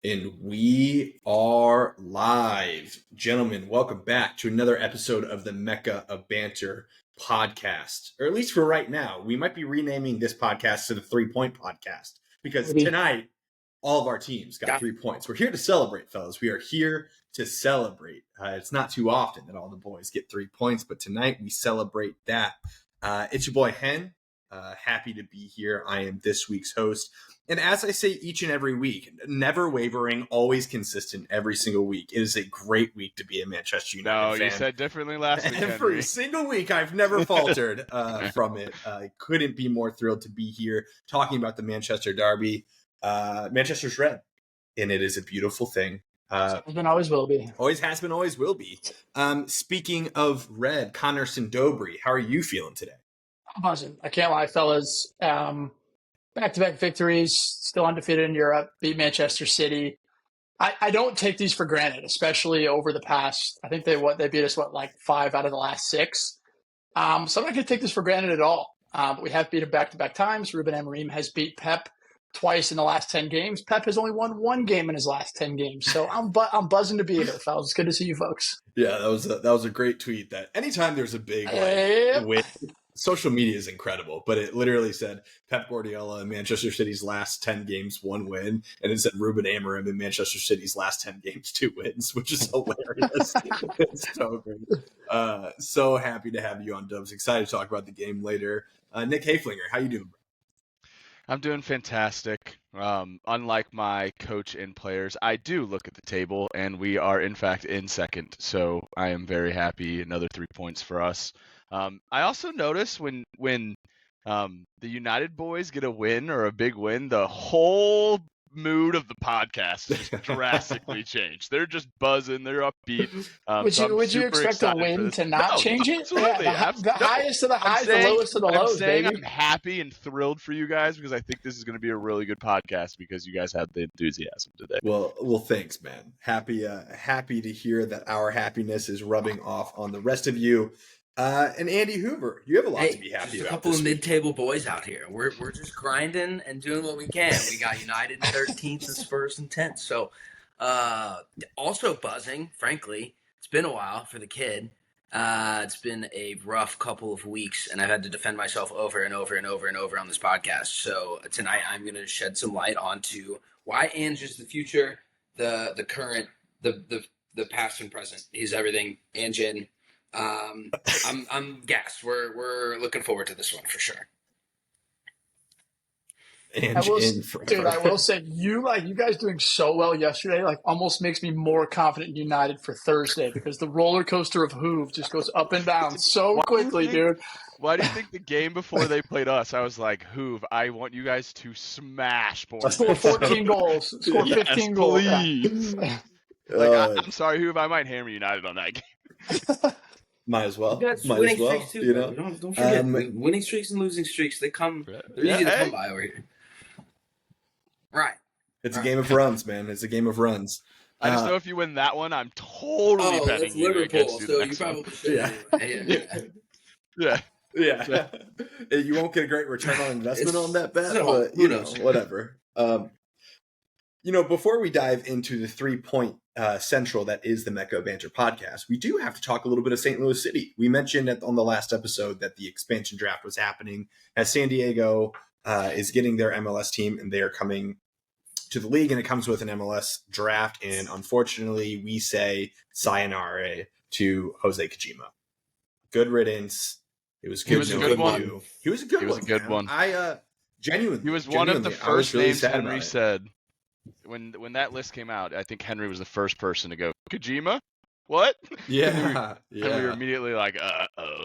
And we are live. Gentlemen, welcome back to another episode of the Mecca of Banter podcast. Or at least for right now. We might be renaming this podcast to the 3-Point Podcast because tonight, all of our teams got 3 points. We're here to celebrate, fellas. We are here to celebrate. It's not too often that all the boys get 3 points, but tonight we celebrate that. It's your boy, Hen. Happy to be here. I am this week's host. And as I say each and every week, never wavering, always consistent every single week. It is a great week to be a Manchester United fan. No, you said differently last week, Every Henry. single week, I've never faltered from it. I couldn't be more thrilled to be here talking about the Manchester derby. Manchester's red, and it is a beautiful thing. Always will be. Always has been, always will be. Speaking of red, Connor Sindobri, how are you feeling today? I'm buzzing. I can't lie, fellas. Back-to-back victories, still undefeated in Europe, beat Manchester City. I don't take these for granted, especially over the past, I think they beat us, 5 out of the last 6. So I'm not going to take this for granted at all. But we have beat them back-to-back times. Ruben Amorim has beat Pep twice in the last 10 games. Pep has only won 1 game in his last 10 games. So I'm buzzing to be here, fellas. It's good to see you folks. Yeah, that was a great tweet. That anytime there's a big win, social media is incredible, but it literally said Pep Guardiola in Manchester City's last 10 games, 1 win, and it said Ruben Amorim in Manchester City's last 10 games, 2 wins, which is hilarious. It's so great. So happy to have you on, Dubs. Excited to talk about the game later. Nick Haflinger, how you doing, bro? I'm doing fantastic. Unlike my coach and players, I do look at the table, and we are, in fact, in second. So I am very happy. Another 3 points for us. I also notice when the United boys get a win or a big win, the whole mood of the podcast is just drastically changed. They're just buzzing. They're upbeat. Would you expect a win to not change it? Absolutely. Yeah, the highest of the highs, the lowest of the lows, baby. I'm happy and thrilled for you guys because I think this is going to be a really good podcast because you guys have the enthusiasm today. Well, thanks, man. Happy to hear that our happiness is rubbing off on the rest of you. And Andy Hoover, you have a lot to be happy about. A couple of mid-table boys out here. We're just grinding and doing what we can. We got United 13th and Spurs in 10th. So, also buzzing, frankly. It's been a while for the kid. It's been a rough couple of weeks, and I've had to defend myself over and over and over and over on this podcast. So tonight I'm going to shed some light onto why Ange is the future, the current, the past and present. He's everything. Ange I'm gassed. We're looking forward to this one for sure. I will say you guys doing so well yesterday almost makes me more confident in United for Thursday because the roller coaster of Hoove just goes up and down so quickly, dude. Why do you think the game before they played us, I was like, Hoove, I want you guys to smash Bournemouth. Score 14 goals. Score 15 goals. Please. I'm sorry, Hoove, I might hammer United on that game. Might as well. Winning streaks too. You know? Don't forget, winning streaks and losing streaks, they're easy to come by over here. Right. It's a game of runs, man. It's a game of runs. I just know if you win that one, I'm totally betting that's you Liverpool, against so you probably should. Yeah. You won't get a great return on investment on that bet, but who knows? Whatever. Before we dive into the 3-point central that is the Mecca of Banter podcast, we do have to talk a little bit of St. Louis City. We mentioned on the last episode that the expansion draft was happening as San Diego is getting their MLS team and they are coming to the league, and it comes with an MLS draft. And unfortunately, we say sayonara to Jose Kojima. Good riddance. It was good. He was a good one. He was a good one. I genuinely. He was one of the first names Henry said. When that list came out, I think Henry was the first person to go, Kojima? What? Yeah. And we were immediately like,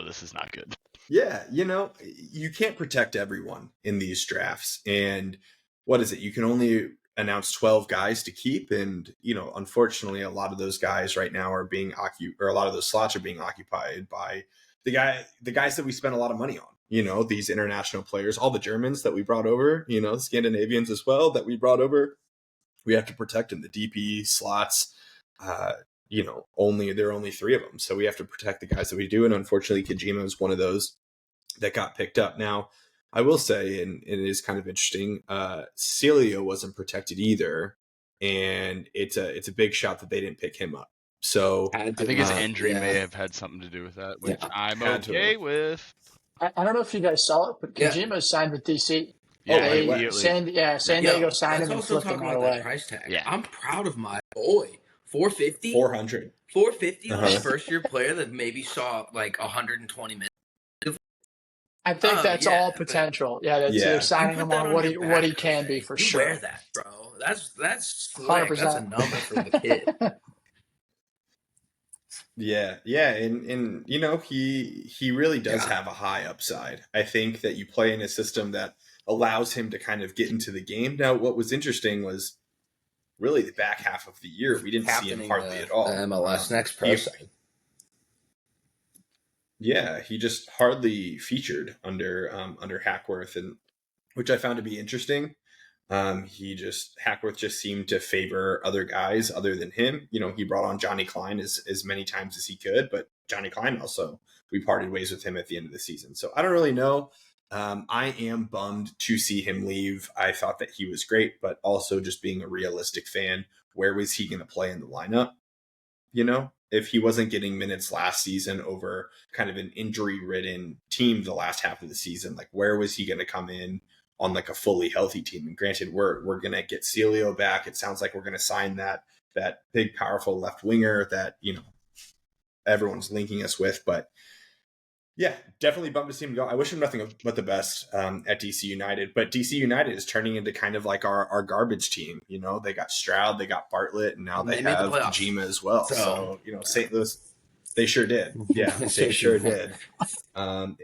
this is not good. Yeah, you can't protect everyone in these drafts. And what is it? You can only announce 12 guys to keep. And, unfortunately, a lot of those guys right now are being a lot of those slots are being occupied by the guys that we spent a lot of money on. These international players, all the Germans that we brought over, Scandinavians as well that we brought over. We have to protect them. The DP slots, there are only 3 of them. So we have to protect the guys that we do. And unfortunately, Kojima is one of those that got picked up. Now, I will say, and it is kind of interesting, Celio wasn't protected either. and it's a big shot that they didn't pick him up. So I think his injury may have had something to do with that, which I'm okay with. I don't know if you guys saw it, but Kojima signed with DC. Yeah, They, immediately. San Diego signed him and also flipped him talking right about away. that price tag. Yeah. I'm proud of my boy. 450? 400. 450 on a first-year player that maybe saw like 120 minutes. I think that's all potential. They're signing him on what he can be for sure. Wear that, bro. That's slick. 100%. That's a number for the kid. Yeah, and you know, he really does have a high upside. I think that you play in a system that allows him to kind of get into the game. Now, what was interesting was really the back half of the year, we didn't see him hardly at all. The MLS Next Pro side. Yeah, he just hardly featured under Hackworth, and which I found to be interesting. Hackworth just seemed to favor other guys other than him. You know, he brought on Johnny Klein as many times as he could, but Johnny Klein also, we parted ways with him at the end of the season. So I don't really know. I am bummed to see him leave. I thought that he was great, but also just being a realistic fan, where was he going to play in the lineup? You know, if he wasn't getting minutes last season over kind of an injury-ridden team the last half of the season, like where was he going to come in on like a fully healthy team? And granted, we're going to get Celio back. It sounds like we're going to sign that big, powerful left winger that, you know, everyone's linking us with. But yeah, definitely bummed to see him go. I wish him nothing but the best at DC United. But DC United is turning into kind of like our garbage team. You know, they got Stroud, they got Bartlett, and now they have Kojima as well. So, you know, St. Louis, they sure did. Yeah, they sure did. Both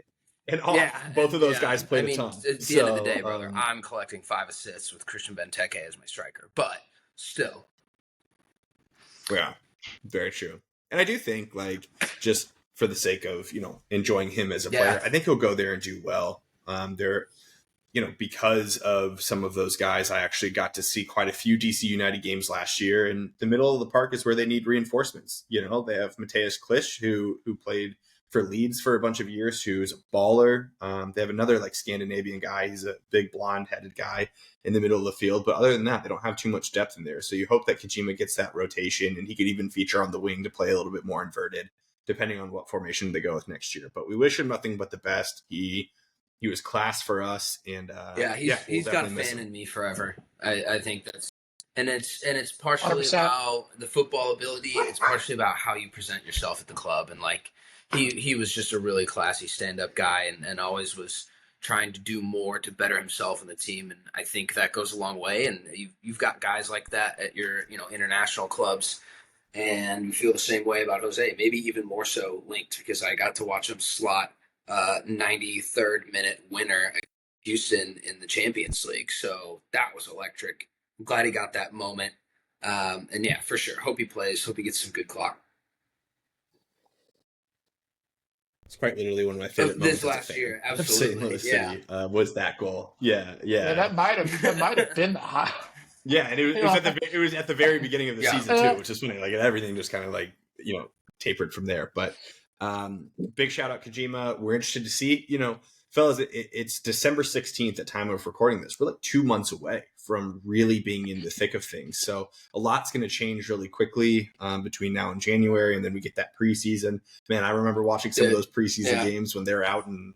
of those guys played a ton. At the end of the day, brother, I'm collecting 5 assists with Christian Benteke as my striker. But still. Yeah, very true. And I do think, like, just for the sake of, you know, enjoying him as a player, I think he'll go there and do well. You know, because of some of those guys, I actually got to see quite a few DC United games last year, and the middle of the park is where they need reinforcements. You know, they have Mateus Klisch, who played for Leeds for a bunch of years, who's a baller. They have another like Scandinavian guy. He's a big blonde-headed guy in the middle of the field. But other than that, they don't have too much depth in there. So you hope that Kojima gets that rotation, and he could even feature on the wing to play a little bit more inverted, depending on what formation they go with next year. But we wish him nothing but the best. He was class for us, and he's got a fan in me forever. I think that's, and it's partially 100%. About the football ability. It's partially about how you present yourself at the club, and like he was just a really classy stand-up guy, and always was trying to do more to better himself and the team. And I think that goes a long way. And you've got guys like that at your international clubs. And you feel the same way about Jose, maybe even more so linked, because I got to watch him slot 93rd minute winner against Houston in the Champions League. So that was electric. I'm glad he got that moment. And yeah, for sure. Hope he plays. Hope he gets some good clock. It's quite literally one of my favorite moments. This last year, absolutely. City, was that goal. Yeah. That might have been the high. Yeah, and it was at the very beginning of the season too, which is funny. Like everything just kind of like, you know, tapered from there. But big shout out Kojima. We're interested to see, you know, fellas, it's December 16th at time of recording this. We're like 2 months away from really being in the thick of things. So a lot's going to change really quickly between now and January, and then we get that preseason. Man, I remember watching some of those preseason games when they're out in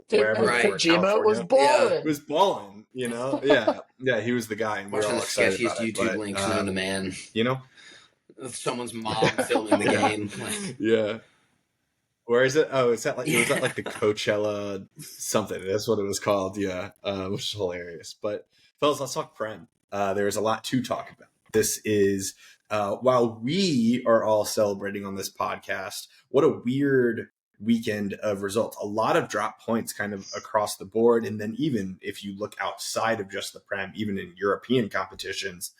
wherever. Kojima was balling. It was balling, you know? Yeah, he was the guy, and we were all excited about it. YouTube links known to man. You know? Someone's mom filming the game. Yeah. Where is it? Oh, it was that like the Coachella something. That's what it was called. Yeah, which is hilarious. But fellas, let's talk Prem. There's a lot to talk about. This is while we are all celebrating on this podcast, what a weird weekend of results. A lot of drop points kind of across the board, and then even if you look outside of just the Prem, even in European competitions.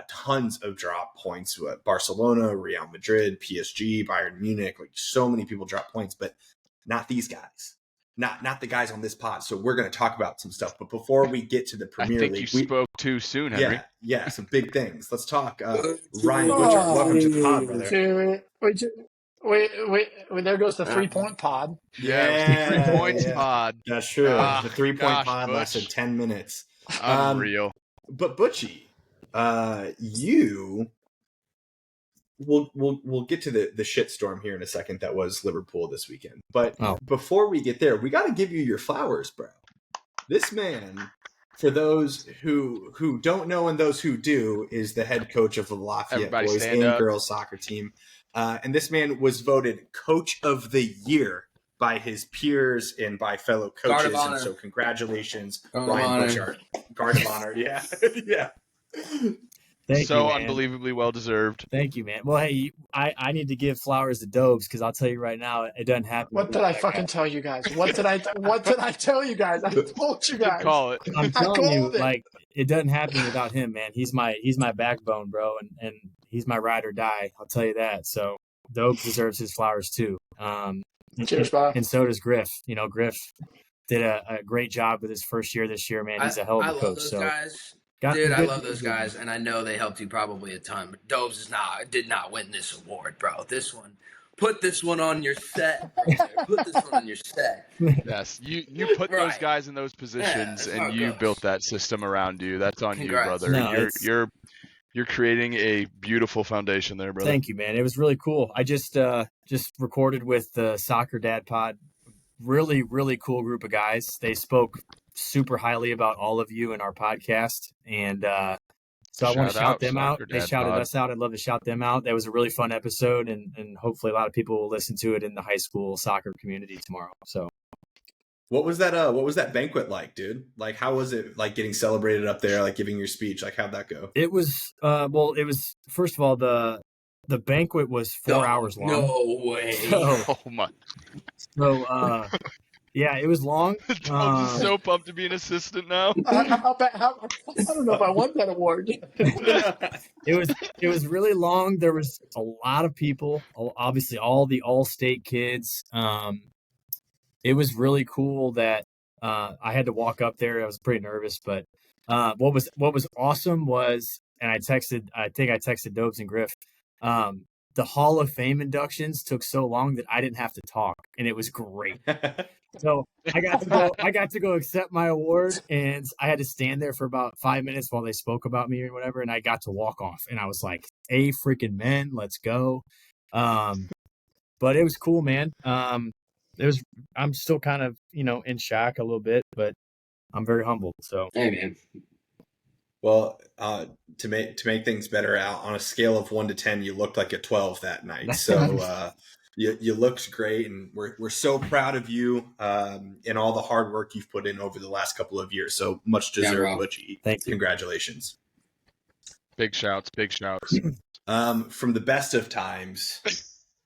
Tons of drop points. Barcelona, Real Madrid, PSG, Bayern Munich, like so many people drop points, but not these guys. Not the guys on this pod. So we're going to talk about some stuff. But before we get to the Premier League, you spoke too soon, Henry. Yeah, some big things. Let's talk. Ryan Butcher, welcome to the pod, brother. Wait, there goes the 3-point pod. Yeah, 3 points pod. That's true. The 3-point pod lasted 10 minutes. Unreal. But Butchie, We'll get to the shitstorm here in a second that was Liverpool this weekend. But before we get there, we got to give you your flowers, bro. This man, for those who don't know and those who do, is the head coach of the Lafayette Everybody boys stand and up. girls soccer team. And this man was voted Coach of the Year by his peers and by fellow Guard of coaches. honor. And so congratulations, Guard of Ryan honor. Butchart. Guard of honor. Yeah. Yeah. Thank So you, man. unbelievably well deserved. Thank you, man. Well, hey, I need to give flowers to Dobes because I'll tell you right now, it doesn't happen. What did I fucking tell you guys? What did I tell you guys? I told you Good guys. call it. I'm telling you, called it. like, it doesn't happen without him, man. He's my backbone, bro, and he's my ride or die. I'll tell you that. So Dobes deserves his flowers too. Cheers, Bob. And so does Griff. You know, Griff did a great job with his first year this year, man. He's a hell of a I love coach. those So guys. got Dude, some I good- love those guys, and I know they helped you probably a ton. But Dobes did not win this award, bro. This one, put this one on your set. Right there. Put this one on your set. Yes, you put those Right. guys in those positions, that's how and it you goes. built that system around you. That's on Congrats. you, brother. No, You're creating a beautiful foundation there, brother. Thank you, man. It was really cool. I just recorded with the Soccer Dad Pod. Really, really cool group of guys. They spoke super highly about all of you in our podcast, and so I want to shout them out. Soccer They Dad shouted Pod. us out. I'd love to shout them out. That was a really fun episode, and hopefully a lot of people will listen to it in the high school soccer community tomorrow. So What was that banquet like, dude? Like, how was it like getting celebrated up there, like giving your speech? Like, how'd that go? it was it was, first of all, the banquet was 4 hours long. No way. So, Oh my! yeah, it was long. I'm so pumped to be an assistant now. I don't know if I want that award. It was really long. There was a lot of people, obviously all the all-state kids. It was really cool that I had to walk up there. I was pretty nervous, but what was awesome was, and I think I texted Dobes and Griff. The Hall of Fame inductions took so long that I didn't have to talk, and it was great. So I got to go accept my award, and I had to stand there for about 5 minutes while they spoke about me or whatever, and I got to walk off, and I was like, "Hey, freaking men, let's go!" But it was cool, man. I'm still kind of in shock a little bit, but I'm very humbled. So Hey, man. Well, to make things better, out on a scale of 1 to 10, you looked like a 12 that night. So you looked great, and we're so proud of you and all the hard work you've put in over the last couple of years. So much deserved, Butchie. Thank you. Congratulations. Big shouts, big shouts. From the best of times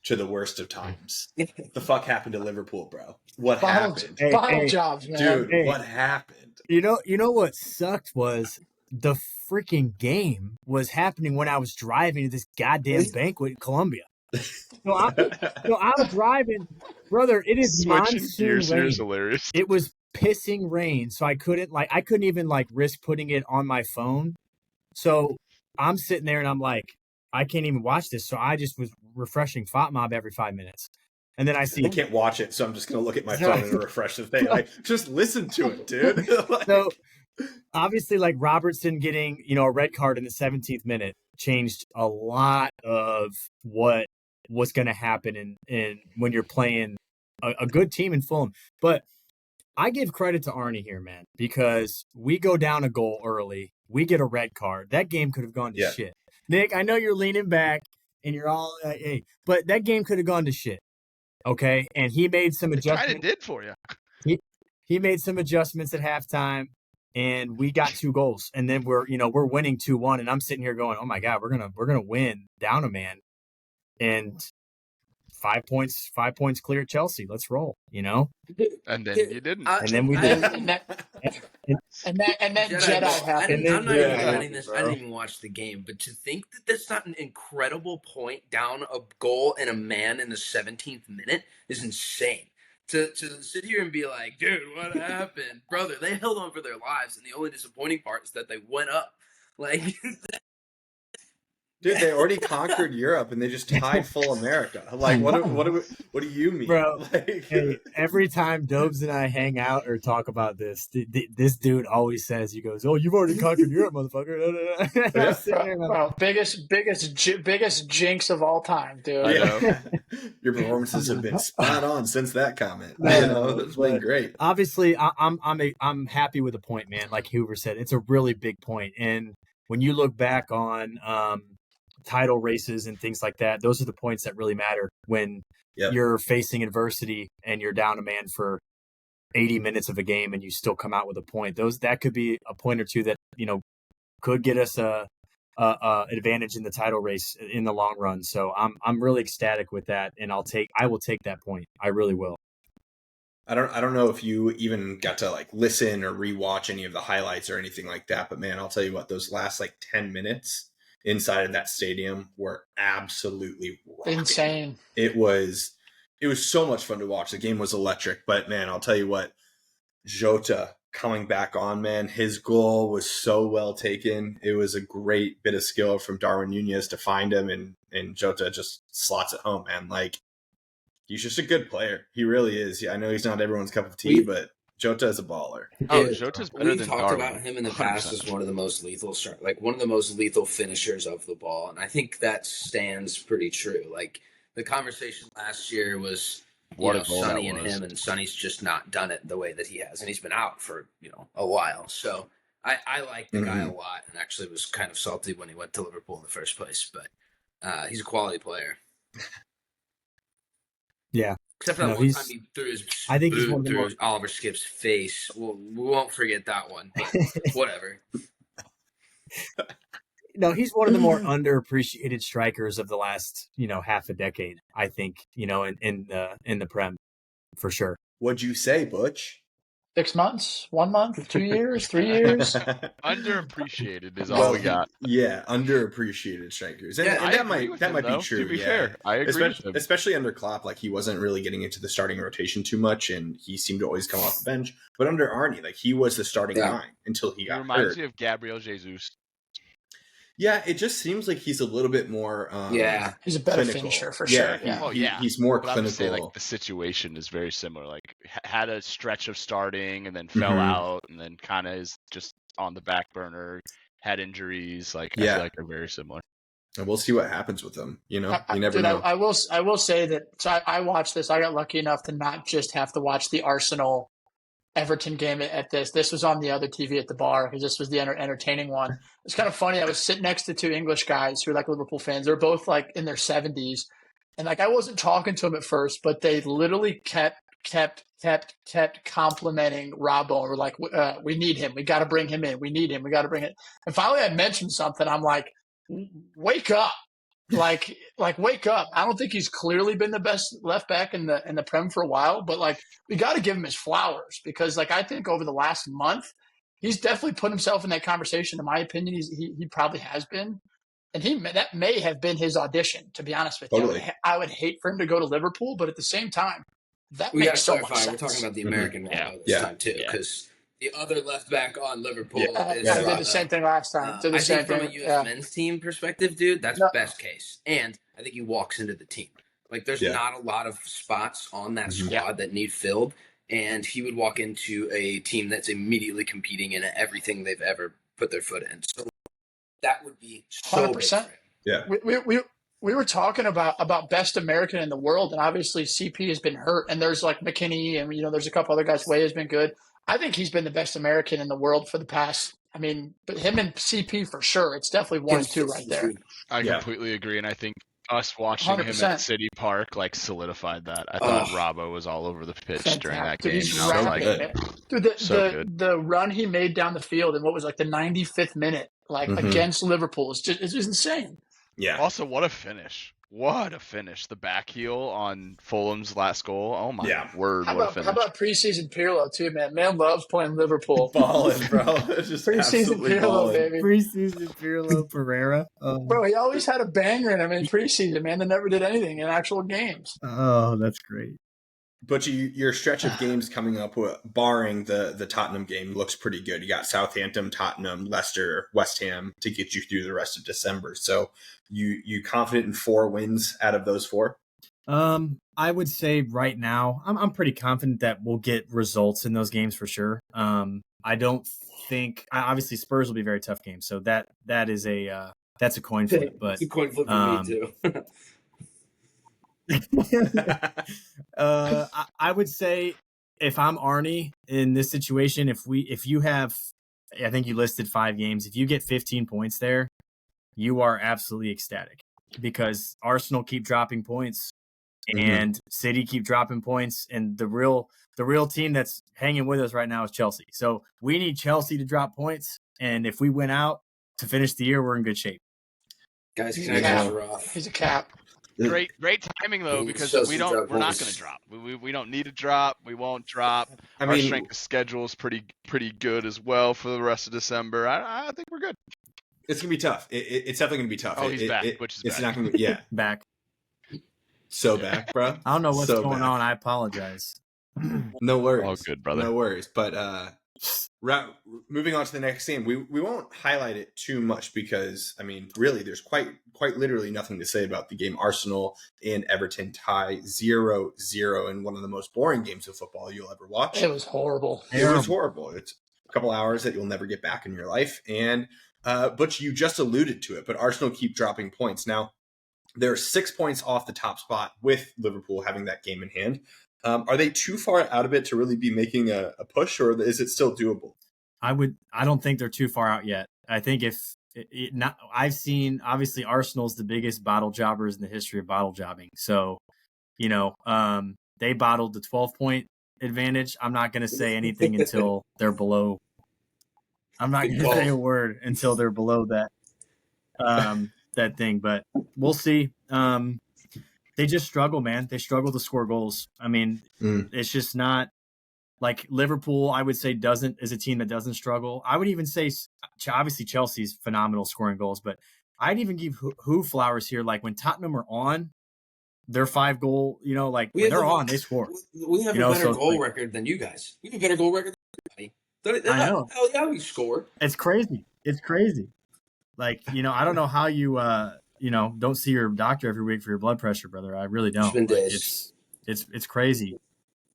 to the worst of times. What the fuck happened to Liverpool, bro? What happened? Bottle jobs, man. Dude, Hey. what happened? You know what sucked was the freaking game was happening when I was driving to this goddamn banquet in Columbia. So I'm driving, brother. It is Switching monsoon gears here rain. is hilarious. It was pissing rain, so I couldn't even risk putting it on my phone. So I'm sitting there and I'm like, I can't even watch this. So I just was refreshing FotMob every 5 minutes. And then I see I can't watch it, so I'm just going to look at my phone and refresh the thing. Like, just listen to it, dude. So obviously, like, Robertson getting, a red card in the 17th minute changed a lot of what was going to happen in when you're playing a good team in Fulham. But I give credit to Arnie here, man, because we go down a goal early. We get a red card. That game could have gone to shit. Nick, I know you're leaning back and you're all, hey, but that game could have gone to shit. Okay, and he made some adjustments. Kind of did for you. He made some adjustments at halftime, and we got 2 goals. And then we're winning 2-1, and I'm sitting here going, "Oh my God, we're gonna win down a man." And 5 points clear Chelsea. Let's roll, And then you didn't. And then we did. And then Jedi happened. I'm not Yeah, even defending this. bro. I didn't even watch the game, but to think that that's not an incredible point down a goal and a man in the 17th minute is insane. To sit here and be like, dude, what happened? Brother, they held on for their lives, and the only disappointing part is that they went up. Like, Dude, they already conquered Europe and they just tied full America. Like, what do you mean? Bro, Like, hey, every time Dobes and I hang out or talk about this, this dude always says, he goes, "Oh, you've already conquered Europe, motherfucker." And I'm sitting there like, Bro, biggest jinx of all time, dude. I know. Your performances have been spot on since that comment. It's been but great. Obviously, I'm happy with the point, man. Like Hoover said, it's a really big point. And when you look back on title races and things like that, those are the points that really matter when you're facing adversity and you're down a man for 80 minutes of a game and you still come out with a point. That could be a point or two that, could get us a advantage in the title race in the long run. So I'm really ecstatic with that, and I will take that point. I really will. I don't know if you even got to like listen or rewatch any of the highlights or anything like that, but man, I'll tell you what, those last like 10 minutes inside of that stadium were absolutely rocking. Insane. It was so much fun to watch. The game was electric, but man, I'll tell you what, Jota coming back on, man, his goal was so well taken. It was a great bit of skill from Darwin Nunez to find him, and Jota just slots it home, man. Like, he's just a good player. He really is. Yeah, I know he's not everyone's cup of tea, but Jota is a baller. Oh, Jota's better We've than talked Darwin. about him in the past 100%. as one of the most lethal, one of the most lethal finishers of the ball, and I think that stands pretty true. Like, the conversation last year was, What a goal Sonny that and was. him, and Sonny's just not done it the way that he has, and he's been out for a while. So I like the guy a lot, and actually was kind of salty when he went to Liverpool in the first place. But he's a quality player. Yeah. Except for that one time he threw his boot through Oliver Skip's face. Well, we won't forget that one, but whatever. No, he's one of the more underappreciated strikers of the last, half a decade, I think, in the Prem, for sure. What'd you say, Butch? 6 months, 1 month, 2 years, 3 years. Underappreciated is all we got. Yeah, underappreciated strikers, and that might be true. To be fair, I agree with him. Especially under Klopp, like he wasn't really getting into the starting rotation too much, and he seemed to always come off the bench. But under Arnie, like he was the starting line until he got hurt. Reminds me of Gabriel Jesus. Yeah, it just seems like he's a little bit more. He's a better clinical. finisher for sure. He's more but clinical. I'm just saying, like, the situation is very similar. Like, had a stretch of starting and then fell out, and then kind of is just on the back burner. Had injuries. Like, I feel like they're very similar. And we'll see what happens with them. You never know. I will say that. So I watched this. I got lucky enough to not just have to watch the Arsenal Everton game at this. This was on the other TV at the bar because this was the entertaining one. It's kind of funny. I was sitting next to two English guys who are like Liverpool fans. They're both like in their 70s. And like I wasn't talking to them at first, but they literally kept complimenting Robbo. And we're like, we need him. We got to bring him in. We need him. We got to bring it. And finally I mentioned something. I'm like, wake up. Like wake up. I don't think he's clearly been the best left back in the Prem for a while, but like we got to give him his flowers because like I think over the last month he's definitely put himself in that conversation. In my opinion, he probably has been, and that may have been his audition. To be honest with you, I would hate for him to go to Liverpool, but at the same time, that makes so much sense. We're talking about the American Robbo this time too, because the other left back on Liverpool is I did the same thing last time. I think from a U.S. men's team perspective, dude, that's best case. And I think he walks into the team. Like, there's not a lot of spots on that squad that need filled, and he would walk into a team that's immediately competing in everything they've ever put their foot in. So that would be so 100%. Big for him. We were talking about best American in the world, and obviously CP has been hurt, and there's like McKinney, and there's a couple other guys. Way has been good. I think he's been the best American in the world for the past. I mean, but him and CP for sure. It's definitely 1 and 2 right there. I completely agree, and I think us watching 100%. Him at City Park like solidified that. I thought Robbo was all over the pitch during that game. He's the run he made down the field in what was like the 95th minute, like against Liverpool, it's just insane. Yeah. Also, what a finish! What a finish! The back heel on Fulham's last goal. Oh my word! What a finish! How about preseason Pirlo too, man? Man loves playing Liverpool. Balling, bro. It's just preseason Pirlo, baby. Preseason Pirlo Pereira. Bro, he always had a banger in him in preseason, man. They never did anything in actual games. Oh, that's great. But your stretch of games coming up, barring the Tottenham game, looks pretty good. You got Southampton, Tottenham, Leicester, West Ham to get you through the rest of December. So you confident in 4 wins out of those 4? I would say right now, I'm pretty confident that we'll get results in those games for sure. I don't think obviously Spurs will be a very tough game, so that is that's a coin flip. But it's a coin flip for me too. I would say if I'm Arnie in this situation, if you have, I think you listed 5 games. If you get 15 points there, you are absolutely ecstatic because Arsenal keep dropping points and City keep dropping points, and the real team that's hanging with us right now is Chelsea. So we need Chelsea to drop points, and if we win out to finish the year, we're in good shape. Guys, He's connections are rough. He's a cap. Great timing though, because we're not going to drop. We don't need to drop. We won't drop. Our strength of schedule is pretty good as well for the rest of December. I think we're good. It's gonna be tough. It's definitely gonna be tough. Oh, he's back. Which is it's back. not gonna be back. So back, bro. I don't know what's going on. I apologize. No worries. All good, brother. No worries. But moving on to the next game, we won't highlight it too much because I mean, really, there's quite literally nothing to say about the game. Arsenal and Everton tie 0-0 in one of the most boring games of football you'll ever watch. It was horrible. It was horrible. It's a couple hours that you'll never get back in your life. And but you just alluded to it. But Arsenal keep dropping points now. They're 6 points off the top spot with Liverpool having that game in hand. Are they too far out of it to really be making a push, or is it still doable? I don't think they're too far out yet. I think I've seen, obviously Arsenal's the biggest bottle jobbers in the history of bottle jobbing. So, they bottled the 12-point advantage. I'm not going to say anything until they're below. I'm not going to say a word until they're below that. That thing, but we'll see. They just struggle, man. They struggle to score goals. I mean, it's just not like Liverpool, I would say, is a team that doesn't struggle. I would even say, obviously, Chelsea's phenomenal scoring goals, but I'd even give who flowers here. Like when Tottenham are on, their 5-goal, when they're on, they score. We have a better goal record than you guys. We have a better goal record than everybody. I know. Hell yeah, we score. It's crazy. Like, I don't know how you, don't see your doctor every week for your blood pressure, brother. I really don't. It's crazy.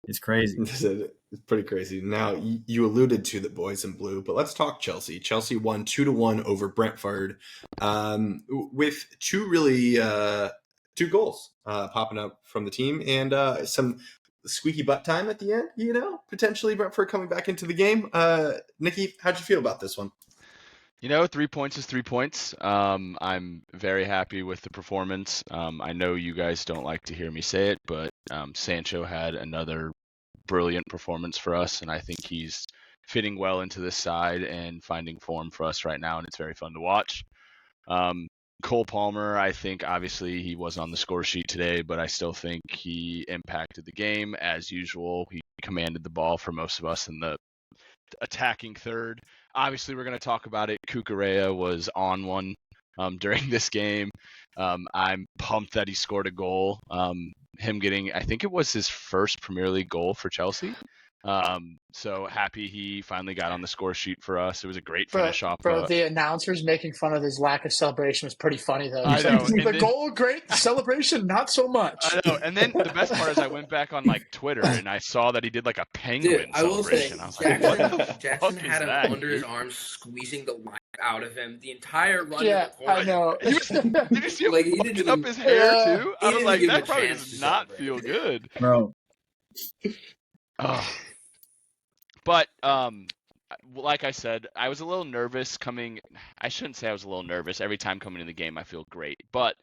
It's crazy. It's pretty crazy. Now, you alluded to the boys in blue, but let's talk Chelsea. Chelsea won 2-1 over Brentford with 2 goals popping up from the team and some squeaky butt time at the end, potentially Brentford coming back into the game. Nikki, how'd you feel about this one? 3 points is 3 points. I'm very happy with the performance. I know you guys don't like to hear me say it, but Sancho had another brilliant performance for us, and I think he's fitting well into this side and finding form for us right now, and it's very fun to watch. Cole Palmer, I think obviously he wasn't on the score sheet today, but I still think he impacted the game as usual. He commanded the ball for most of us in the attacking third. Obviously, we're going to talk about it. Cucurella was on one during this game. I'm pumped that he scored a goal. Him getting, I think it was his first Premier League goal for Chelsea. So happy he finally got on the score sheet for us. It was a great finish off. Bro, the announcers making fun of his lack of celebration was pretty funny, though. I know. The goal, great. Celebration, not so much. I know. And then the best part is I went back on Twitter and I saw that he did a penguin celebration. I was like, what the Jackson fuck had is him that, under his arm, squeezing the life out of him the entire run. Yeah, I know. Did you see him fucking up his hair too? I was like, that probably does not feel good, bro. But like I said, I was a little nervous coming. I shouldn't say I was a little nervous. Every time coming to the game, I feel great. But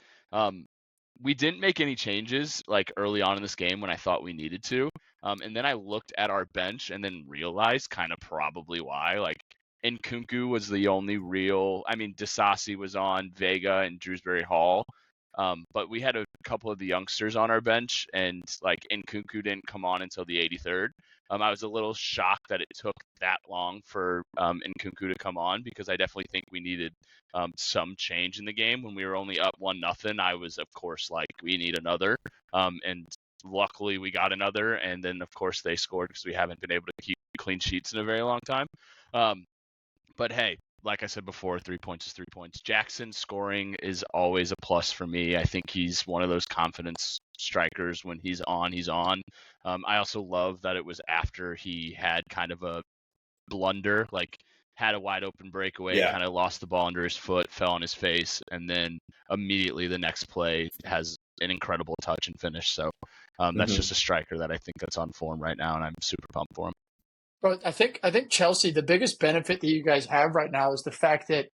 we didn't make any changes early on in this game when I thought we needed to. And then I looked at our bench and then realized kind of probably why. Nkunku was the only real. I mean, Disasi was on, Vega and Drewsbury Hall. But we had a couple of the youngsters on our bench, and Nkunku didn't come on until the 83rd. I was a little shocked that it took that long for Nkunku to come on because I definitely think we needed some change in the game. When we were only up 1-0, I was, of course, we need another. And luckily we got another, and then of course they scored because we haven't been able to keep clean sheets in a very long time. But hey, like I said before, 3 points is 3 points. Jackson scoring is always a plus for me. I think he's one of those confidence strikers. When he's on, he's on. I also love that it was after he had kind of a blunder, like had a wide open breakaway, kind of lost the ball under his foot, fell on his face, and then immediately the next play has an incredible touch and finish. So that's just a striker that I think that's on form right now, and I'm super pumped for him. But I think Chelsea, the biggest benefit that you guys have right now is the fact that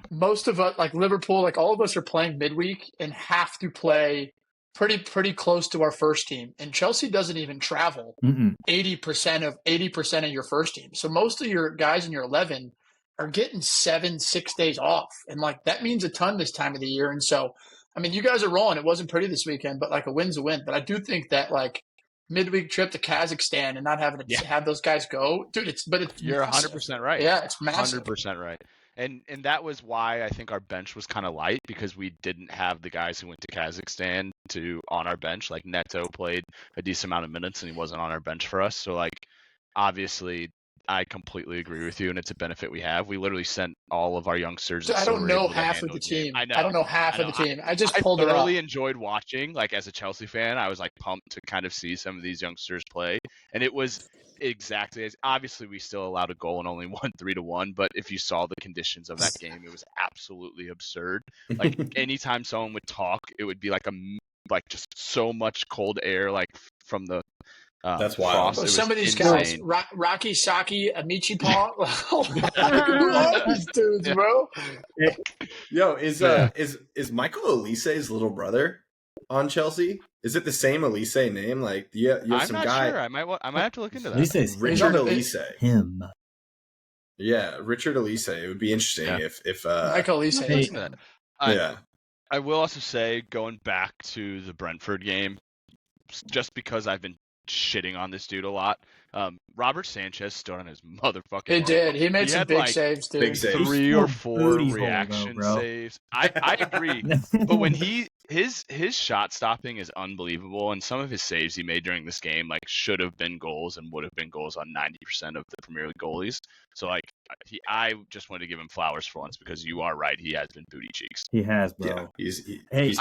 most of us, like Liverpool, like all of us are playing midweek and have to play pretty close to our first team. And Chelsea doesn't even travel 80% of your first team. So most of your guys in your 11 are getting 6 days off. And like that means a ton this time of the year. And so, I mean, you guys are rolling. It wasn't pretty this weekend, but like a win's a win. But I do think that like midweek trip to Kazakhstan and not having to have those guys go, dude, You're 100% right. Yeah, it's massive. 100% right. And that was why I think our bench was kind of light, because we didn't have the guys who went to Kazakhstan on our bench. Like Neto played a decent amount of minutes and he wasn't on our bench for us. So like obviously I completely agree with you, and it's a benefit we have. We literally sent all of our youngsters. I don't know half of the team. I don't know half of the team. I just pulled it up. I thoroughly enjoyed watching. Like as a Chelsea fan, I was like pumped to kind of see some of these youngsters play, and it was exactly as obviously we still allowed a goal and only won 3-1. But if you saw the conditions of that game, it was absolutely absurd. Like anytime someone would talk, it would be like just so much cold air, like from the. That's wild. Well, some of these guys, Rocky Saki, Amici Paul, who are these dudes, bro? Yo, is Michael Olise's little brother on Chelsea? Is it the same Olise name? Like, you have I'm some not guy. sure. I might have to look into that. Richard Olise. Him. Yeah, Richard Olise. It would be interesting if Michael Olise. I will also say, going back to the Brentford game, just because I've been shitting on this dude a lot. Robert Sanchez stood on his motherfucking. He did. He made some big saves, dude. Big saves. 3 or 4 reaction saves. I agree, but when his shot stopping is unbelievable, and some of his saves he made during this game like should have been goals and would have been goals on 90% of the Premier League goalies. So like I just wanted to give him flowers for once, because you are right, he has been booty cheeks. He has, bro. Yeah, he's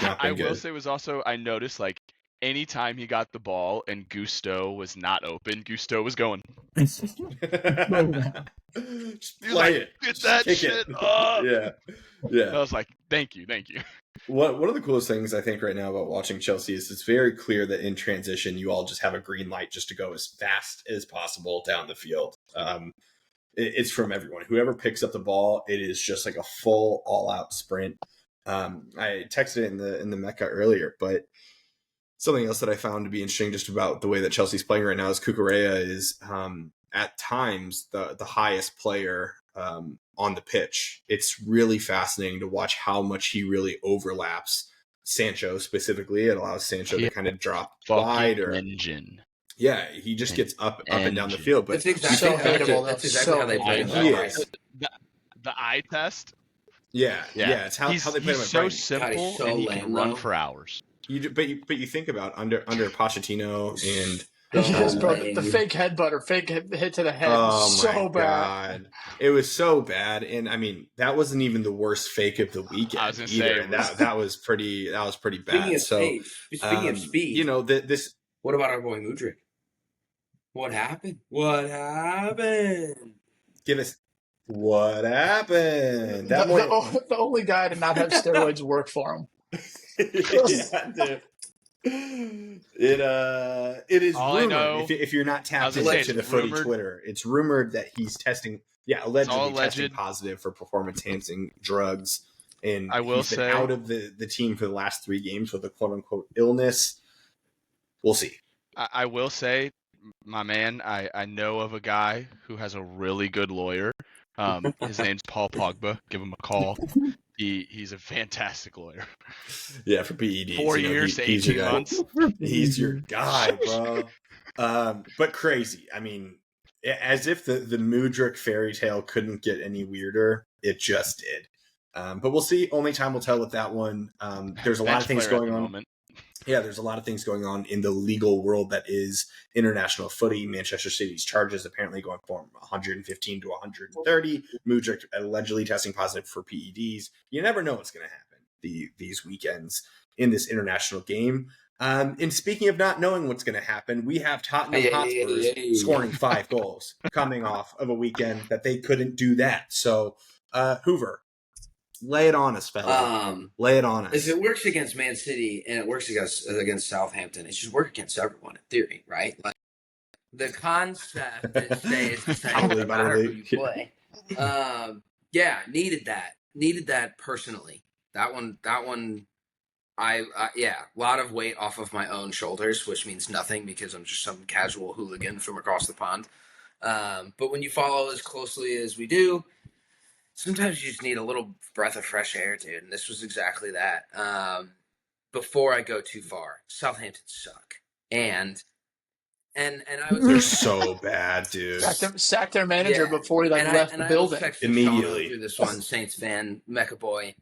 not been good. I will say was also, I noticed like anytime he got the ball and Gusto was not open, Gusto was going. Just play it. Get that shit up. Yeah. I was like, thank you. One of the coolest things I think right now about watching Chelsea is it's very clear that in transition, you all just have a green light just to go as fast as possible down the field. It's from everyone. Whoever picks up the ball, it is just like a full all-out sprint. I texted it in the Mecca earlier, but something else that I found to be interesting just about the way that Chelsea's playing right now is Cucurella is at times the highest player on the pitch. It's really fascinating to watch how much he really overlaps Sancho specifically. It allows Sancho to kind of drop wide or engine. Yeah, he just gets up and down the field. But that's exactly how they play. The eye test. Yeah. It's how they play him. He's so simple, and he can run for hours. But you think about under Pochettino and the fake headbutt or fake hit to the head was so bad. It was so bad, and I mean that wasn't even the worst fake of the weekend. I was gonna either. say that was pretty bad. Speaking of speed, you know this. What about our boy Mudrik? What happened? Give us what happened. The only guy to not have steroids work for him. It is all rumored, I know, if you're not tapped into the footy Twitter, it's rumored that he's allegedly testing positive for performance-enhancing drugs, and I will he's been out of the team for the last 3 games with a quote-unquote illness. We'll see. I will say, my man, I know of a guy who has a really good lawyer. His name's Paul Pogba. Give him a call. He's a fantastic lawyer. Yeah, for PEDs. 4 years, 18 months. He's your guy, bro. But crazy. I mean, as if the Mudrik fairy tale couldn't get any weirder, it just did. But we'll see. Only time will tell with that one. There's a lot of things going on. yeah, there's a lot of things going on in the legal world that is international footy. Manchester City's charges apparently going from 115 to 130. Mudrik allegedly testing positive for PEDs. You never know what's going to happen these weekends in this international game. And speaking of not knowing what's going to happen, we have Tottenham Hotspurs scoring 5 goals coming off of a weekend that they couldn't do that. So, Hoover, lay it on us, fella. Lay it on us. If it works against Man City and it works against Southampton, it should work against everyone in theory, right? Like the concept stays the same no matter who you play. Yeah, needed that personally. That one. I yeah, a lot of weight off of my own shoulders, which means nothing because I'm just some casual hooligan from across the pond. But when you follow as closely as we do, sometimes you just need a little breath of fresh air, dude. And this was exactly that. Before I go too far, Southampton suck, and I was they're so bad, dude. Sacked their manager before he left the building. Immediately through this one, Saints fan, Mecca boy,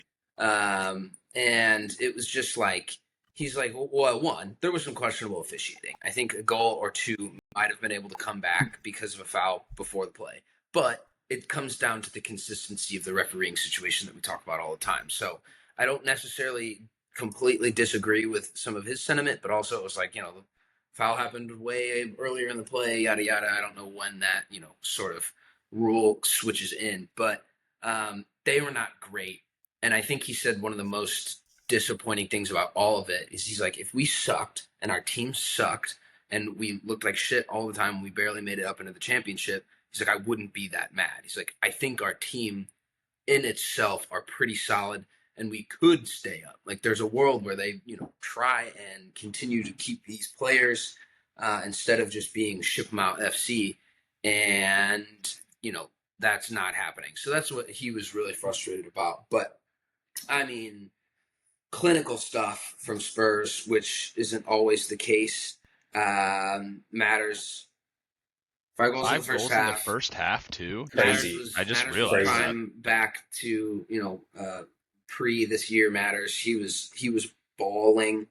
and it was just like he's like, well, one, there was some questionable officiating. I think a goal or two might have been able to come back because of a foul before the play, but it comes down to the consistency of the refereeing situation that we talk about all the time. So I don't necessarily completely disagree with some of his sentiment, but also it was like, the foul happened way earlier in the play, yada, yada. I don't know when that, sort of rule switches in, but they were not great. And I think he said one of the most disappointing things about all of it is he's like, if we sucked and our team sucked and we looked like shit all the time, we barely made it up into the championship, he's like, I wouldn't be that mad. He's like, I think our team in itself are pretty solid and we could stay up. Like there's a world where they, try and continue to keep these players instead of just being ship them out FC. And, that's not happening. So that's what he was really frustrated about. But I mean, clinical stuff from Spurs, which isn't always the case, matters. 5 goals in the first half too. Crazy. I just realized time back to pre this year matters. He was balling.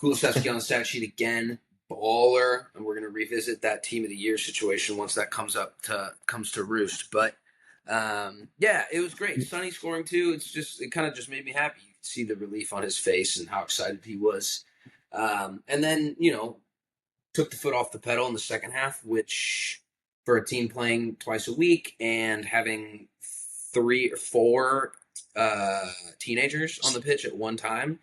Kulusevski on the stat sheet again, baller, and we're gonna revisit that team of the year situation once that comes to roost. But yeah, it was great. Sonny scoring too. It kind of just made me happy. You could see the relief on his face and how excited he was. And then took the foot off the pedal in the second half, which for a team playing twice a week and having 3 or 4 teenagers on the pitch at one time.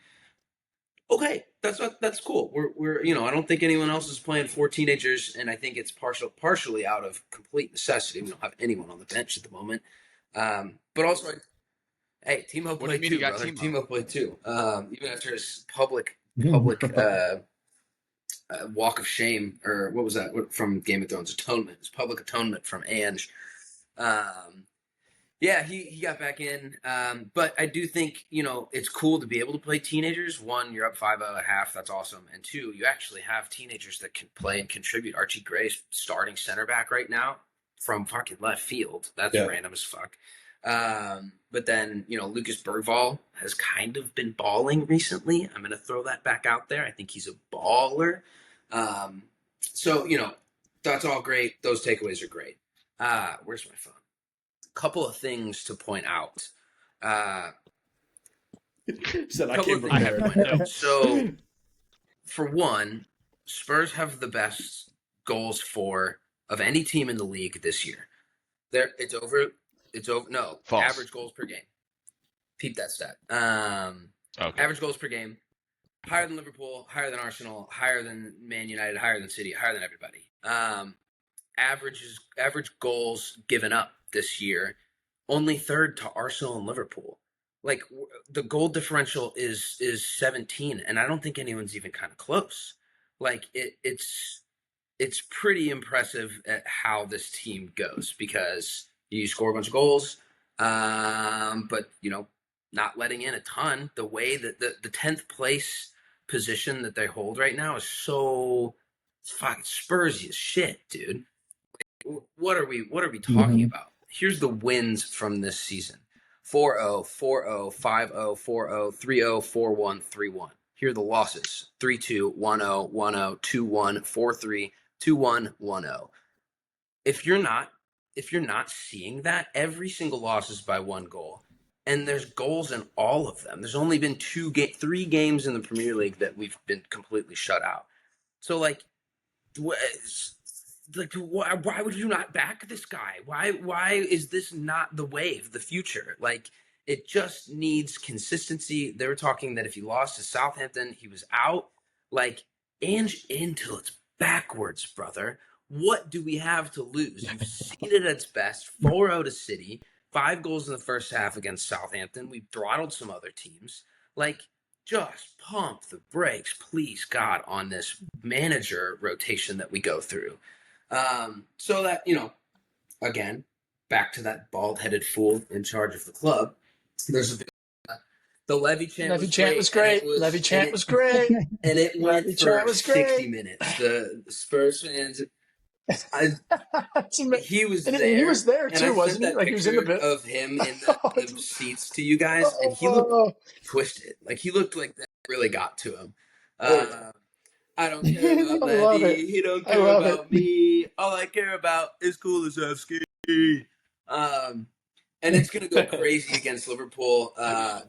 Okay, that's cool. We're I don't think anyone else is playing 4 teenagers, and I think it's partially out of complete necessity. We don't have anyone on the bench at the moment. But also, hey, Timo played too, brother. Timo played too. Even after his public walk of shame, or what was that from Game of Thrones? Atonement. His public atonement from Ange. Yeah, he got back in. But I do think, it's cool to be able to play teenagers. 1, you're up 5-0 at half. That's awesome. And 2, you actually have teenagers that can play and contribute. Archie Gray's starting center back right now from fucking left field. That's random as fuck. But then, Lucas Bergvall has kind of been balling recently. I'm going to throw that back out there. I think he's a baller. So, that's all great. Those takeaways are great. Where's my phone? Couple of things to point out. So, for one, Spurs have the best goals for of any team in the league this year. It's over. No, false. Average goals per game. Peep that stat. Okay. Average goals per game. Higher than Liverpool, higher than Arsenal, higher than Man United, higher than City, higher than everybody. Average goals given up this year, only third to Arsenal and Liverpool. Like the goal differential is 17, and I don't think anyone's even kind of close. Like it's pretty impressive at how this team goes because you score a bunch of goals, but not letting in a ton. The way that the 10th place position that they hold right now is so fucking Spursy as shit, dude. What are we talking about? Here's the wins from this season: 4-0, 4-0, 5-0, 4-0, 3-0, 4-1, 3-1. Here are the losses: 3-2, 1-0, 1-0, 2-1, 4-3, 2-1, 1-0. If you're not seeing that, every single loss is by 1 goal. And there's goals in all of them. There's only been 3 games in the Premier League that we've been completely shut out. So like why would you not back this guy? Why is this not the wave, the future? Like, it just needs consistency. They were talking that if he lost to Southampton, he was out. Like, Ange in till it's backwards, brother. What do we have to lose? You've seen it at its best. 4-0 to City, 5 goals in the first half against Southampton. We throttled some other teams. Like, just pump the brakes, please, God, on this manager rotation that we go through. So that, again, back to that bald-headed fool in charge of the club. There's the Levy chant was great. Levy chant was great. And it went for 60 minutes. The Spurs fans, he was there. He was there too, wasn't he? Like, he was in the bit of him in the seats to you guys, and he looked twisted. Like, he looked like that really got to him. I don't care about Levy. He don't care about me. All I care about is Kulusevski. And it's going to go crazy against Liverpool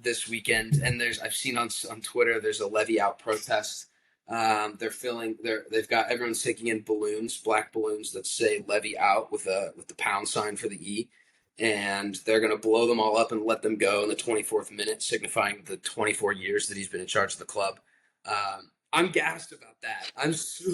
this weekend. And I've seen on Twitter, there's a Levy out protest. They've got everyone's taking in balloons, black balloons that say Levy out with the pound sign for the E. And they're going to blow them all up and let them go in the 24th minute, signifying the 24 years that he's been in charge of the club. I'm gassed about that. I'm so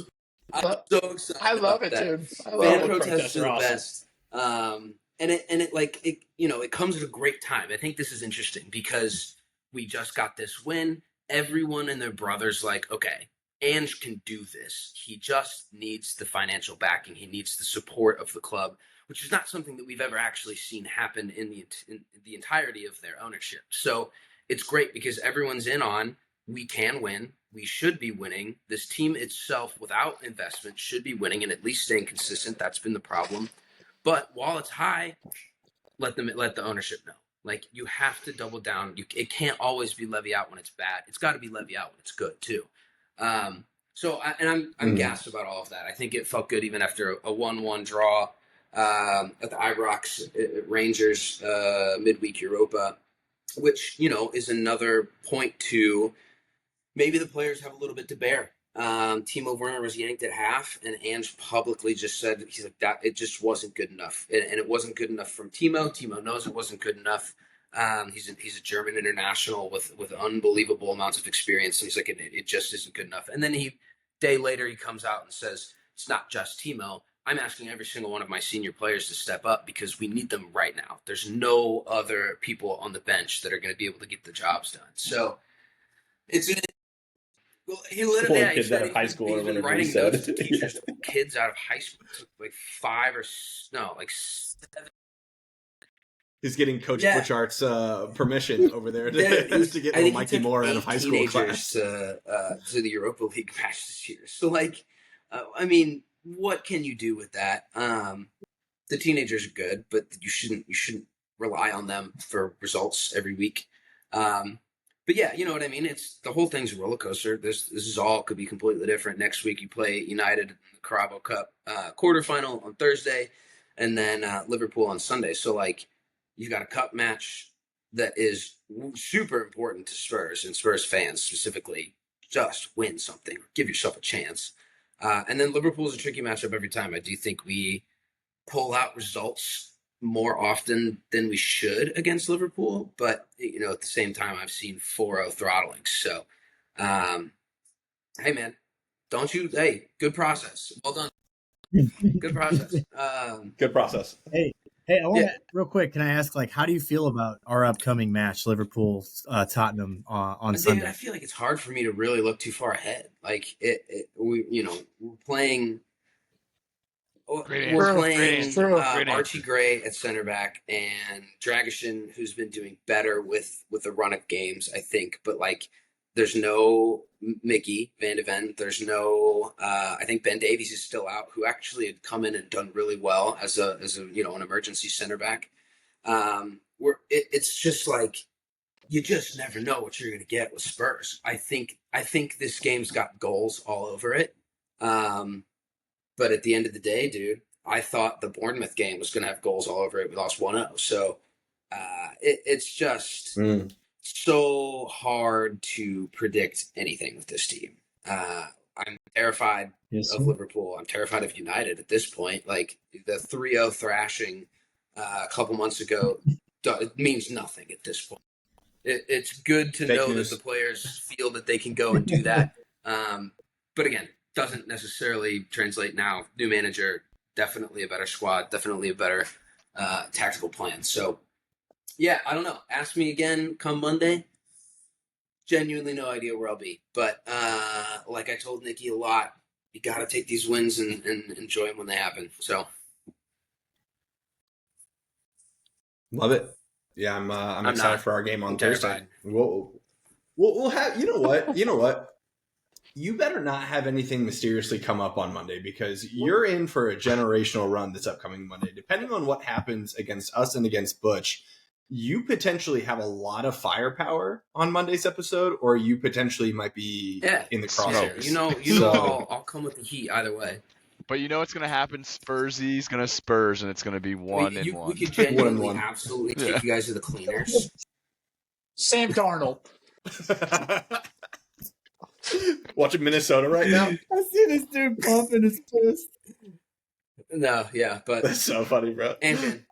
excited. I love it, that. dude. Fan protests are the best. And it comes at a great time. I think this is interesting because we just got this win. Everyone and their brother's like, okay, Ange can do this. He just needs the financial backing. He needs the support of the club, which is not something that we've ever actually seen happen in the entirety of their ownership. So it's great because everyone's in on, we can win. We should be winning. This team itself, without investment, should be winning and at least staying consistent. That's been the problem. But while it's high, let the ownership know. Like, you have to double down. It can't always be Levy out when it's bad. It's got to be Levy out when it's good too. I'm gassed about all of that. I think it felt good even after a 1-1 draw at the Ibrox at Rangers midweek Europa, which is another point to maybe the players have a little bit to bear. Timo Werner was yanked at half, and Ange publicly just said he's like that. It just wasn't good enough, and it wasn't good enough from Timo. Timo knows it wasn't good enough. He's a German international with unbelievable amounts of experience, and he's like it just isn't good enough. And then day later he comes out and says it's not just Timo. I'm asking every single one of my senior players to step up because we need them right now. There's no other people on the bench that are going to be able to get the jobs done. So well, he literally kids out of high school or whatever he said. Notes to teachers to pull kids out of high school. It took like 7. He's getting Coach Butchart's permission over there to get little Mikey Moore out of high school class to the Europa League match this year. So, what can you do with that? The teenagers are good, but you shouldn't rely on them for results every week. But yeah, you know what I mean? It's the whole thing's a roller coaster. This is all could be completely different. Next week you play United in the Carabao Cup quarterfinal on Thursday, and then Liverpool on Sunday. So you got a cup match that is super important to Spurs and Spurs fans specifically. Just win something, give yourself a chance. And then Liverpool is a tricky matchup every time. I do think we pull out results more often than we should against Liverpool, but at the same time I've seen 4-0 throttling. So hey man, good process. Well done. Good process. Good process. Hey, I want to real quick. Can I ask, how do you feel about our upcoming match, Liverpool, Tottenham on Sunday? I feel like it's hard for me to really look too far ahead. We're playing. We're playing Archie Gray at center back and Dragishin, who's been doing better with a run of games, I think. But there's no Mickey Van de Ven. There's no. I think Ben Davies is still out, who actually had come in and done really well as a an emergency center back. It's just you just never know what you're going to get with Spurs. I think this game's got goals all over it. But at the end of the day, dude, I thought the Bournemouth game was going to have goals all over it. We lost 1-0. So it's just so hard to predict anything with this team. I'm terrified of Liverpool. I'm terrified of United at this point. Like the 3-0 thrashing a couple months ago, it means nothing at this point. It's good to know that the players feel that they can go and do that. But again, doesn't necessarily translate now. New manager, definitely a better squad, definitely a better tactical plan. So, yeah, I don't know. Ask me again come Monday. Genuinely no idea where I'll be. But like I told Nikki a lot, you got to take these wins and enjoy them when they happen. So, love it. Yeah, I'm excited for our game on Thursday. We'll have. You know what? You better not have anything mysteriously come up on Monday, because you're in for a generational run this upcoming Monday. Depending on what happens against us and against Butch, you potentially have a lot of firepower on Monday's episode, or you potentially might be in the crosshairs. You know, I'll come with the heat either way. But you know what's going to happen? Spursy's going to Spurs, and it's going to be 1-1. We could genuinely absolutely take you guys to the cleaners. Sam Darnold. Watching Minnesota right now. I see this dude pumping his fist. No, yeah, but that's so funny, bro. And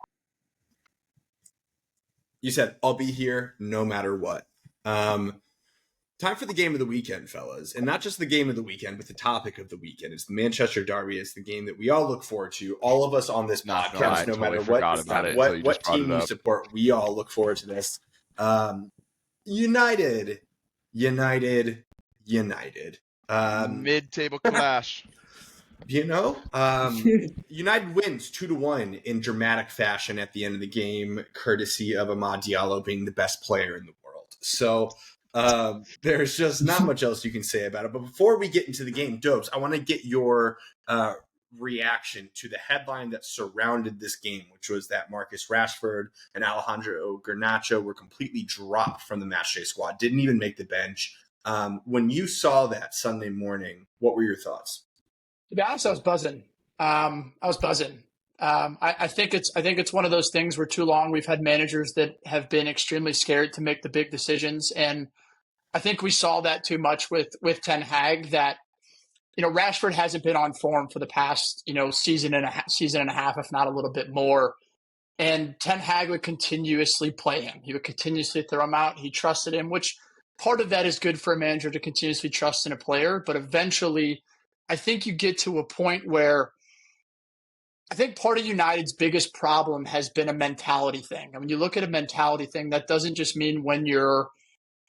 you said I'll be here no matter what. Time for the game of the weekend, fellas, and not just the game of the weekend, but the topic of the weekend. It's the Manchester Derby. It's the game that we all look forward to. All of us on this podcast, no matter what team you support, we all look forward to this. United. Mid-table clash. United wins 2-1 in dramatic fashion at the end of the game, courtesy of AMAD Diallo being the best player in the world. So there's just not much else you can say about it. But before we get into the game, Dobes, I want to get your reaction to the headline that surrounded this game, which was that Marcus Rashford and Alejandro Garnacho were completely dropped from the matchday squad, didn't even make the bench. When you saw that Sunday morning, what were your thoughts? To be honest, I was buzzing. I think it's one of those things where too long we've had managers that have been extremely scared to make the big decisions, and I think we saw that too much with Ten Hag. That Rashford hasn't been on form for the past season and a half, if not a little bit more. And Ten Hag would continuously play him. He would continuously throw him out. He trusted him, which part of that is good for a manager to continuously trust in a player. But eventually, I think you get to a point where I think part of United's biggest problem has been a mentality thing. I mean, you look at a mentality thing, that doesn't just mean when you're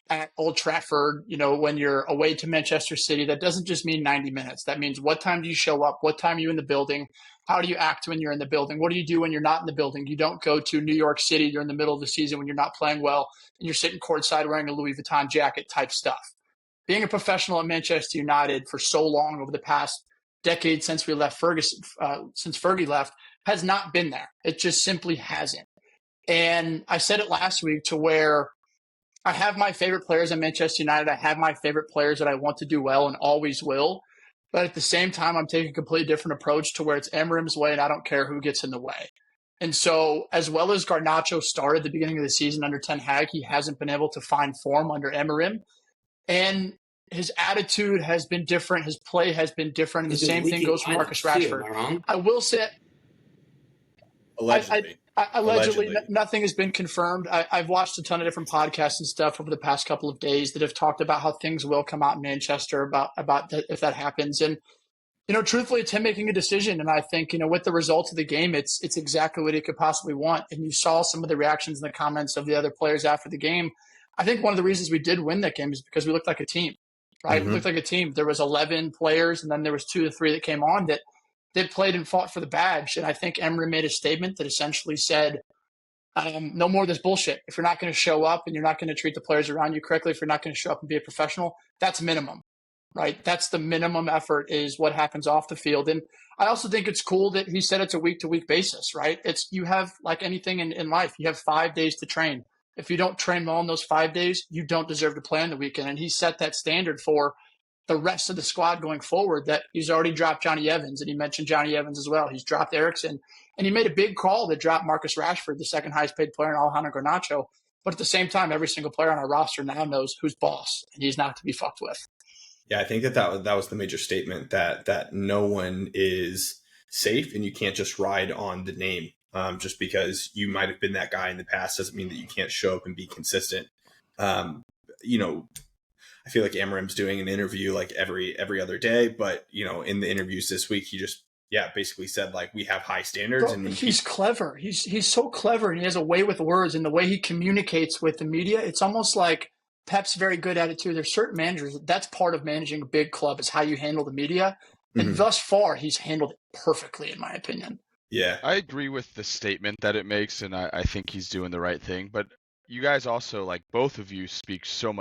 at Old Trafford, when you're away to Manchester City, that doesn't just mean 90 minutes. That means what time do you show up? What time are you in the building? How do you act when you're in the building? What do you do when you're not in the building? You don't go to New York City during the middle of the season when you're not playing well and you're sitting courtside wearing a Louis Vuitton jacket type stuff. Being a professional at Manchester United for so long over the past decade since we left since Fergie left, has not been there. It just simply hasn't. And I said it last week to where I have my favorite players at Manchester United. I have my favorite players that I want to do well and always will. But at the same time, I'm taking a completely different approach to where it's Emery's way and I don't care who gets in the way. And so as well as Garnacho started the beginning of the season under Ten Hag, he hasn't been able to find form under Emery. And his attitude has been different. His play has been different. And the same thing goes for Marcus Rashford. I will say, Allegedly, nothing has been confirmed. I've watched a ton of different podcasts and stuff over the past couple of days that have talked about how things will come out in Manchester about that, if that happens. And, truthfully, it's him making a decision. And I think, with the results of the game, it's exactly what he could possibly want. And you saw some of the reactions and the comments of the other players after the game. I think one of the reasons we did win that game is because we looked like a team, right? Mm-hmm. We looked like a team. There was 11 players, and then there was 2 to 3 that came on that played and fought for the badge. And I think Emery made a statement that essentially said, no more of this bullshit. If you're not going to show up and you're not going to treat the players around you correctly, if you're not going to show up and be a professional, that's minimum, right? That's the minimum effort is what happens off the field. And I also think it's cool that he said it's a week-to-week basis, right? You have, like anything in life, you have 5 days to train. if you don't train well in those 5 days, you don't deserve to play on the weekend. And he set that standard for the rest of the squad going forward, that he's already dropped Johnny Evans, and he mentioned Johnny Evans as well. He's dropped Eriksson, and he made a big call to drop Marcus Rashford, the second highest paid player in Alejandro Garnacho. But at the same time, every single player on our roster now knows who's boss, and he's not to be fucked with. Yeah, I think that was the major statement, that no one is safe, and you can't just ride on the name. Just because you might have been that guy in the past doesn't mean that you can't show up and be consistent. I feel like Amarim's doing an interview like every other day, but in the interviews this week, he just basically said like, we have high standards. Bro, and he's clever. He's so clever, and he has a way with words, and the way he communicates with the media. It's almost like Pep's very good at it too. There's certain managers, that's part of managing a big club, is how you handle the media. And thus far, he's handled it perfectly, in my opinion. Yeah, I agree with the statement that it makes, and I think he's doing the right thing. But you guys also, like, both of you speak so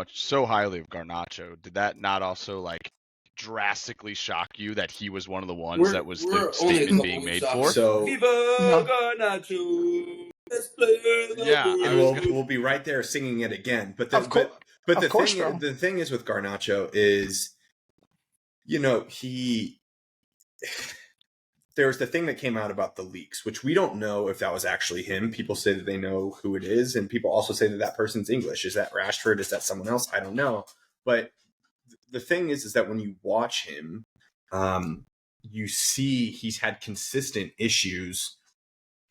highly of Garnacho. Did that not also, like, drastically shock you that he was one of the ones that was the statement being made for? So, Viva Garnacho! Let's play we'll be right there singing it again. But the thing is with Garnacho is, there was the thing that came out about the leaks, which we don't know if that was actually him. People say that they know who it is, and people also say that that person's English. Is that Rashford? Is that someone else? I don't know. But the thing is that when you watch him, you see he's had consistent issues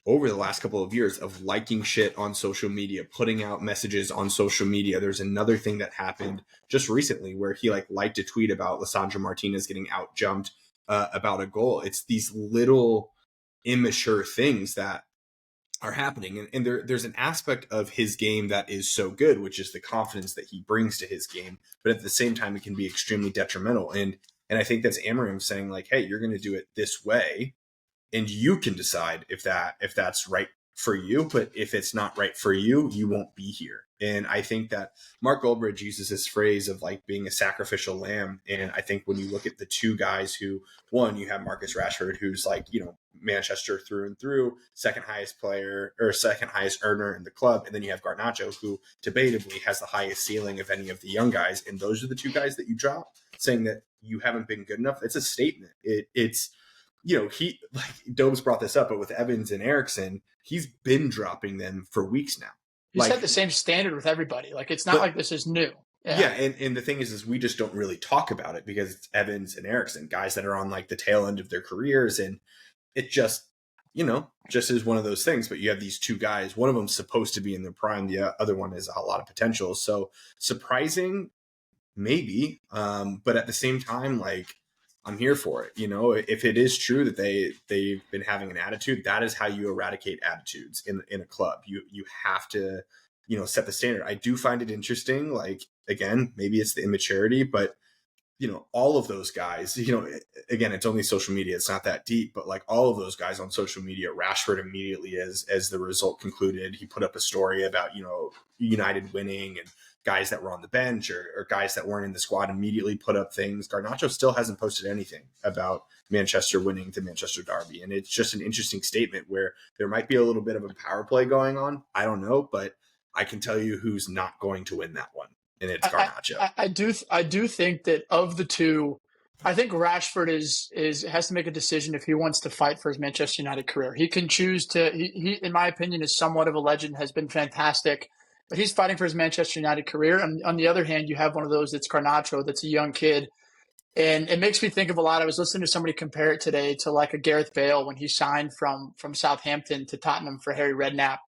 over the last couple of years of liking shit on social media, putting out messages on social media. There's another thing that happened just recently where he liked a tweet about Lissandro Martinez getting out jumped about a goal. It's these little immature things that are happening. And there's an aspect of his game that is so good, which is the confidence that he brings to his game. But at the same time, it can be extremely detrimental. And I think that's Amarim saying like, hey, you're going to do it this way, and you can decide if that's right for you. But if it's not right for you, you won't be here. And I think that Mark Goldbridge uses this phrase of like being a sacrificial lamb. And I think when you look at the two guys who, one, you have Marcus Rashford, who's like, Manchester through and through, second highest player or second highest earner in the club. And then you have Garnacho, who debatably has the highest ceiling of any of the young guys. And those are the two guys that you drop, saying that you haven't been good enough. It's a statement. It's he, like Dobes brought this up, but with Evans and Eriksson, he's been dropping them for weeks now. He's set the same standard with everybody. Like, it's not like this is new. Yeah, and the thing is we just don't really talk about it because it's Evans and Eriksson, guys that are on like the tail end of their careers, and it just is one of those things. But you have these two guys, one of them's supposed to be in their prime, the other one has a lot of potential. So surprising, maybe, but at the same time, like, I'm here for it. If it is true that they've been having an attitude, that is how you eradicate attitudes in a club. You have to, set the standard. I do find it interesting. Like, again, maybe it's the immaturity, but all of those guys, again, it's only social media. It's not that deep, but like all of those guys on social media, Rashford immediately as the result concluded, he put up a story about, United winning, and guys that were on the bench or guys that weren't in the squad immediately put up things. Garnacho still hasn't posted anything about Manchester winning the Manchester Derby. And it's just an interesting statement where there might be a little bit of a power play going on. I don't know, but I can tell you who's not going to win that one. And it's Garnacho. I do think that of the two, I think Rashford has to make a decision if he wants to fight for his Manchester United career. He can choose to. He, in my opinion, is somewhat of a legend, has been fantastic, but he's fighting for his Manchester United career. And on the other hand, you have one of those that's Garnacho, that's a young kid, and it makes me think of a lot. I was listening to somebody compare it today to like a Gareth Bale when he signed from Southampton to Tottenham for Harry Redknapp,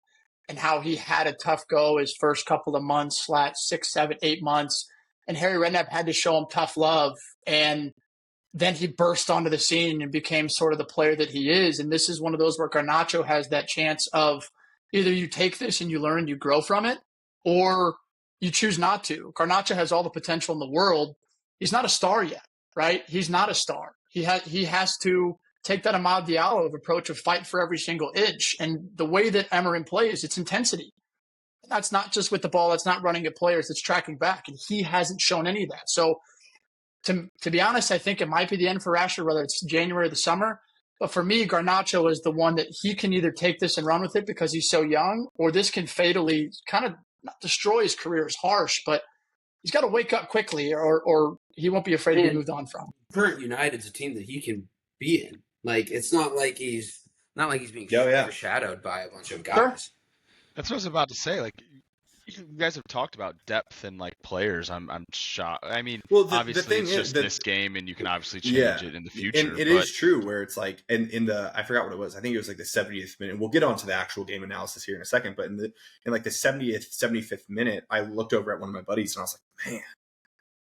and how he had a tough go his first couple of months, 6, 7, 8 months. And Harry Redknapp had to show him tough love. And then he burst onto the scene and became sort of the player that he is. And this is one of those where Garnacho has that chance of either you take this and you learn, you grow from it, or you choose not to. Garnacho has all the potential in the world. He's not a star yet, right? He's not a star. He has to take that Amad Diallo approach of fight for every single inch. And the way that Amarim plays, it's intensity. That's not just with the ball. That's not running at players. It's tracking back. And he hasn't shown any of that. So to be honest, I think it might be the end for Rashford, whether it's January or the summer. But for me, Garnacho is the one that he can either take this and run with it because he's so young, or this can fatally kind of not destroy his career is harsh, but he's got to wake up quickly, or he won't be afraid to be moved on from. Current United's a team that he can be in. Like, it's not like he's being overshadowed by a bunch of guys. Sure. That's what I was about to say. Like, you guys have talked about depth and like players. I'm shocked. I mean, obviously it's just this game, and you can obviously change it in the future. And it is true where it's like, and in the I forgot what it was. I think it was like the 70th minute. We'll get onto the actual game analysis here in a second. But in like the 75th minute, I looked over at one of my buddies and I was like, man,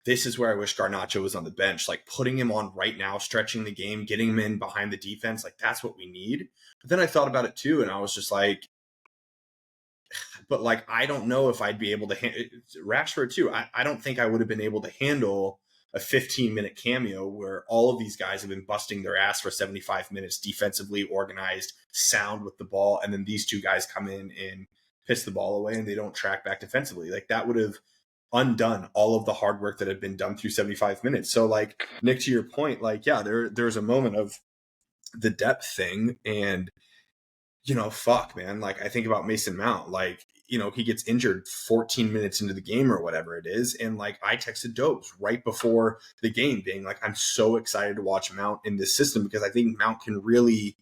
this is where I wish Garnacho was on the bench. Like putting him on right now, stretching the game, getting him in behind the defense. Like that's what we need. But then I thought about it too, and I was just like, but like, I don't know if I'd be able to Rashford too. I don't think I would have been able to handle a 15-minute cameo where all of these guys have been busting their ass for 75 minutes, defensively organized, sound with the ball. And then these two guys come in and piss the ball away and they don't track back defensively. Like that would have undone all of the hard work that had been done through 75 minutes. So like Nick, to your point, like, yeah, there's a moment of the depth thing. And, fuck, man. Like I think about Mason Mount, like, he gets injured 14 minutes into the game or whatever it is. And like, I texted Dobes right before the game being like, I'm so excited to watch Mount in this system because I think Mount can really,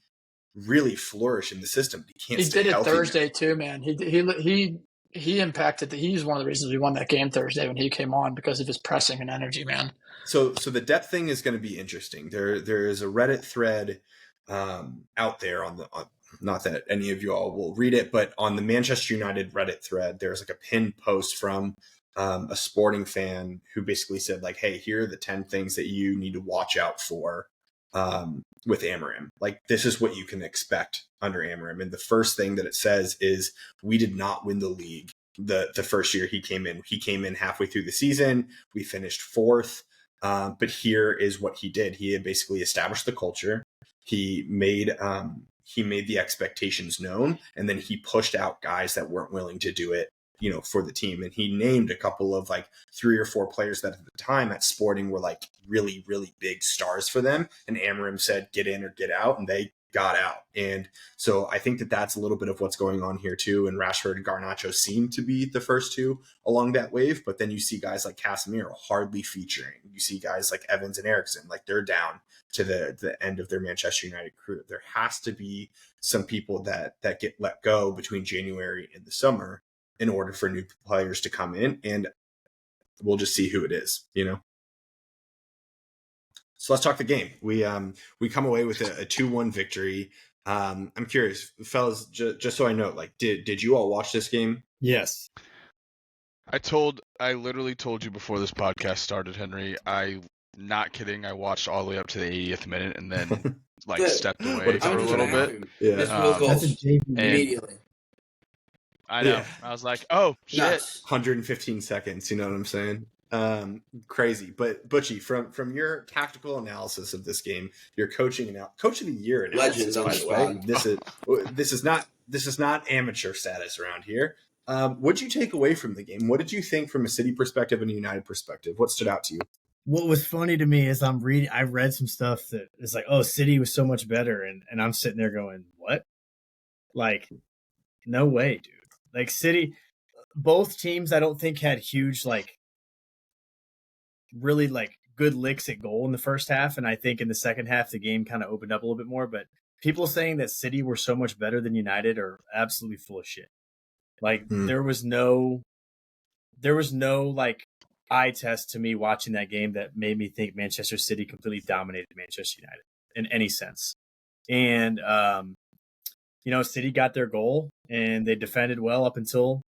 really flourish in the system. He did it Thursday too, man. He impacted he's one of the reasons we won that game Thursday when he came on because of his pressing and energy, man. So the depth thing is going to be interesting. There is a Reddit thread out there on not that any of you all will read it, but on the Manchester United Reddit thread, there's like a pinned post from a sporting fan who basically said like, hey, here are the 10 things that you need to watch out for with Amarim. Like, this is what you can expect under Amarim. And the first thing that it says is we did not win the league the first year he came in. He came in halfway through the season. We finished 4th. But here is what he did. He had basically established the culture. He made the expectations known, and then he pushed out guys that weren't willing to do it, for the team. And he named a couple of like 3 or 4 players that at the time at Sporting were like really, really big stars for them. And Amarim said, get in or get out. And they got out. And so I think that that's a little bit of what's going on here too. And Rashford and Garnacho seem to be the first two along that wave. But then you see guys like Casemiro hardly featuring. You see guys like Evans and Eriksen, like they're down to the end of their Manchester United career. There has to be some people that get let go between January and the summer in order for new players to come in. And we'll just see who it is, So let's talk the game. We come away with a 2-1 victory. I'm curious, fellas, just so I know, like, did you all watch this game? Yes. I literally told you before this podcast started, Henry. Not kidding. I watched all the way up to the 80th minute and then stepped away for a little bit. Yeah. Immediately. I know. Yeah. I was like, oh shit. Nuts. 115 seconds. You know what I'm saying? Crazy. But Butchie, from your tactical analysis of this game, your coach of the year analysis, by the way, this is not amateur status around here. What'd you take away from the game? What did you think from a City perspective and a United perspective? What stood out to you? What was funny to me is I read some stuff that is like, oh, City was so much better. And I'm sitting there going, what? Like, no way, dude. Like City, both teams I don't think had huge, like, really like good licks at goal in the first half. And I think in the second half, the game kind of opened up a little bit more. But people saying that City were so much better than United are absolutely full of shit. Like there was no like eye test to me watching that game that made me think Manchester City completely dominated Manchester United in any sense. And, City got their goal and they defended well up until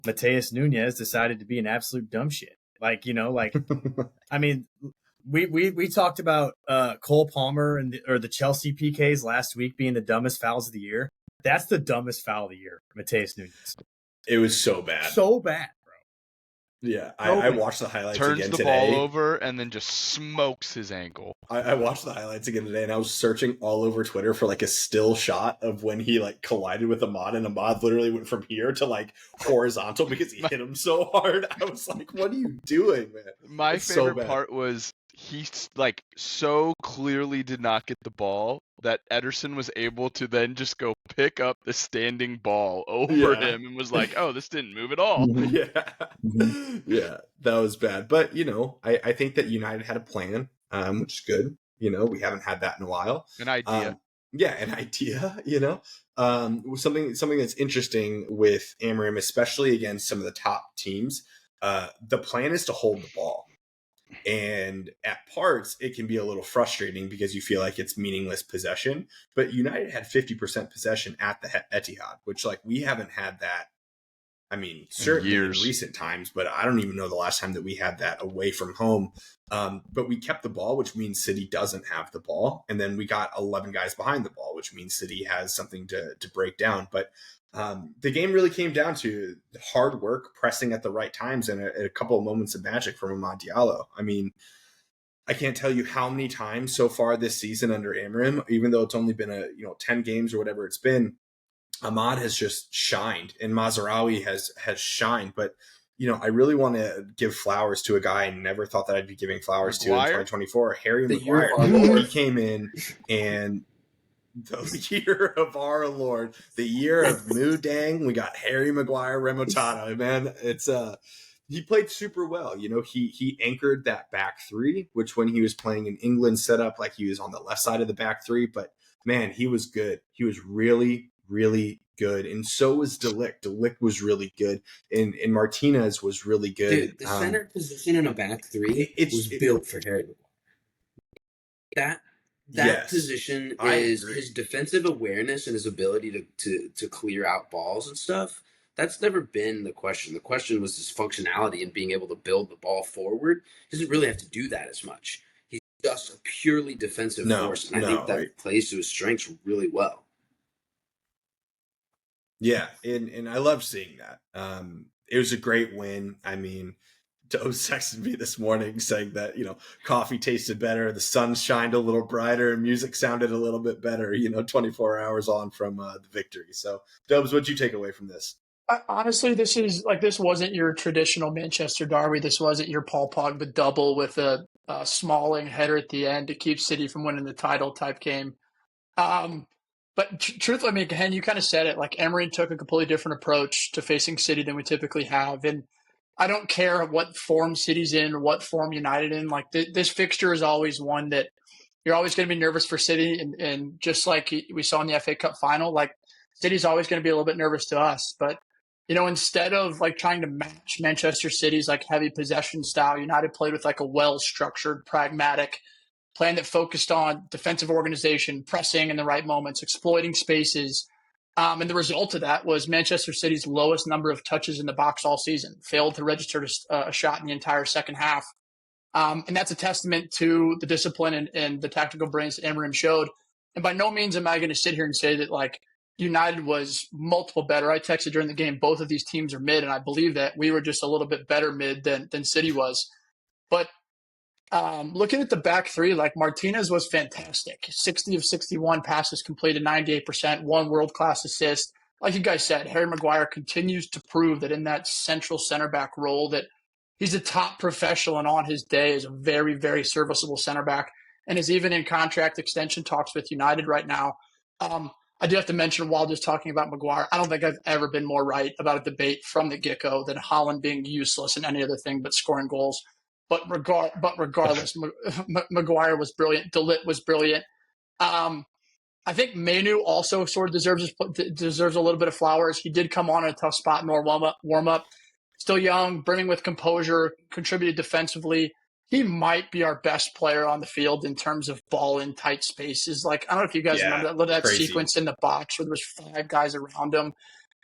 Mateus Nunes decided to be an absolute dumb shit. Like, I mean, we talked about Cole Palmer or the Chelsea PKs last week being the dumbest fouls of the year. That's the dumbest foul of the year, Mateus Nunes. It was so bad. So bad, bro. Yeah, I watched the highlights again today. Turns the ball over and then just smokes his ankle. I watched the highlights again today, and I was searching all over Twitter for like a still shot of when he like collided with Ahmad, and Ahmad literally went from here to like horizontal because he hit him so hard. I was like, "What are you doing, man?" My favorite part was he like so clearly did not get the ball that Ederson was able to then just go pick up the standing ball over him and was like, oh, this didn't move at all. Yeah. Yeah, that was bad. But, I think that United had a plan, which is good. We haven't had that in a while. An idea. An idea, something that's interesting with Amorim, especially against some of the top teams. The plan is to hold the ball. And at parts, it can be a little frustrating because you feel like it's meaningless possession. But United had 50% possession at the Etihad, which we haven't had that. I mean, certainly in recent times, but I don't even know the last time that we had that away from home. But we kept the ball, which means City doesn't have the ball. And then we got 11 guys behind the ball, which means City has something to break down. But the game really came down to hard work, pressing at the right times, and a couple of moments of magic from AMAD Diallo. I mean, I can't tell you how many times so far this season under Amorim, even though it's only been 10 games or whatever it's been, AMAD has just shined, and Mazraoui has shined. But I really want to give flowers to a guy I never thought that I'd be giving flowers to in 2024, Harry Maguire. He came in, and the year of our Lord, the year of Mudang, we got Harry Maguire Remontada. Man, it's he played super well. He anchored that back three, which when he was playing in England set up he was on the left side of the back three. But man, he was good. He was really, really good. And so was De Ligt. De Ligt was really good. And Martinez was really good. Dude, the center position in a back three was built for Harry Maguire. That position is his defensive awareness and his ability to clear out balls and stuff. That's never been the question. The question was his functionality and being able to build the ball forward. He doesn't really have to do that as much. He's just a purely defensive force, and I think that plays to his strengths really well. Yeah, and I love seeing that. It was a great win. I mean, Doe's texted me this morning saying that, coffee tasted better, the sun shined a little brighter, and music sounded a little bit better, 24 hours on from the victory. So, Dubs, what'd you take away from this? Honestly, this wasn't your traditional Manchester derby. This wasn't your Paul Pogba double with a Smalling header at the end to keep City from winning the title type game. But truthfully, I mean, Ken, you kind of said it. Emery took a completely different approach to facing City than we typically have. And I don't care what form City's in, what form United in. This fixture is always one that you're always going to be nervous for City. And just like we saw in the FA Cup final, City's always going to be a little bit nervous to us. But, instead of trying to match Manchester City's heavy possession style, United played with a well-structured, pragmatic plan that focused on defensive organization, pressing in the right moments, exploiting spaces. And the result of that was Manchester City's lowest number of touches in the box all season, failed to register a shot in the entire second half. And that's a testament to the discipline and the tactical brains that Amorim showed. And by no means am I going to sit here and say that United was multiple better. I texted during the game, both of these teams are mid, and I believe that we were just a little bit better mid than City was. But looking at the back three, Martinez was fantastic. 60 of 61 passes completed, 98%, one world-class assist. Like you guys said, Harry Maguire continues to prove that in that central center back role that he's a top professional, and on his day is a very, very serviceable center back, and is even in contract extension talks with United right now. I do have to mention, while just talking about Maguire, I don't think I've ever been more right about a debate from the get-go than Haaland being useless in any other thing but scoring goals. But regardless, Maguire was brilliant. De Ligt was brilliant. I think Manu also sort of deserves a little bit of flowers. He did come on in a tough spot in our warm up. Still young, brimming with composure, contributed defensively. He might be our best player on the field in terms of ball in tight spaces. I don't know if you guys remember that sequence in the box where there was 5 guys around him,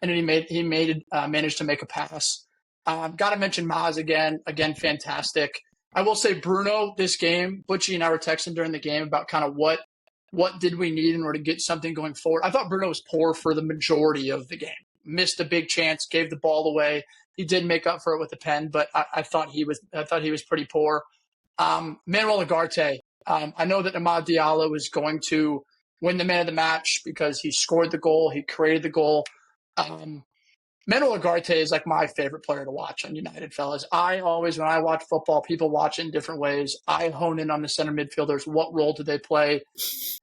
and then he managed to make a pass. Got to mention Maz again, fantastic. I will say Bruno, this game, Butchie and I were texting during the game about kind of what did we need in order to get something going forward. I thought Bruno was poor for the majority of the game. Missed a big chance, gave the ball away. He did make up for it with a pen, but I thought he was pretty poor. Manuel Ugarte, I know that AMAD Diallo is going to win the man of the match because he scored the goal, he created the goal. Manuel Ugarte is like my favorite player to watch on United, fellas. I always, when I watch football, people watch it in different ways. I hone in on the center midfielders. What role do they play?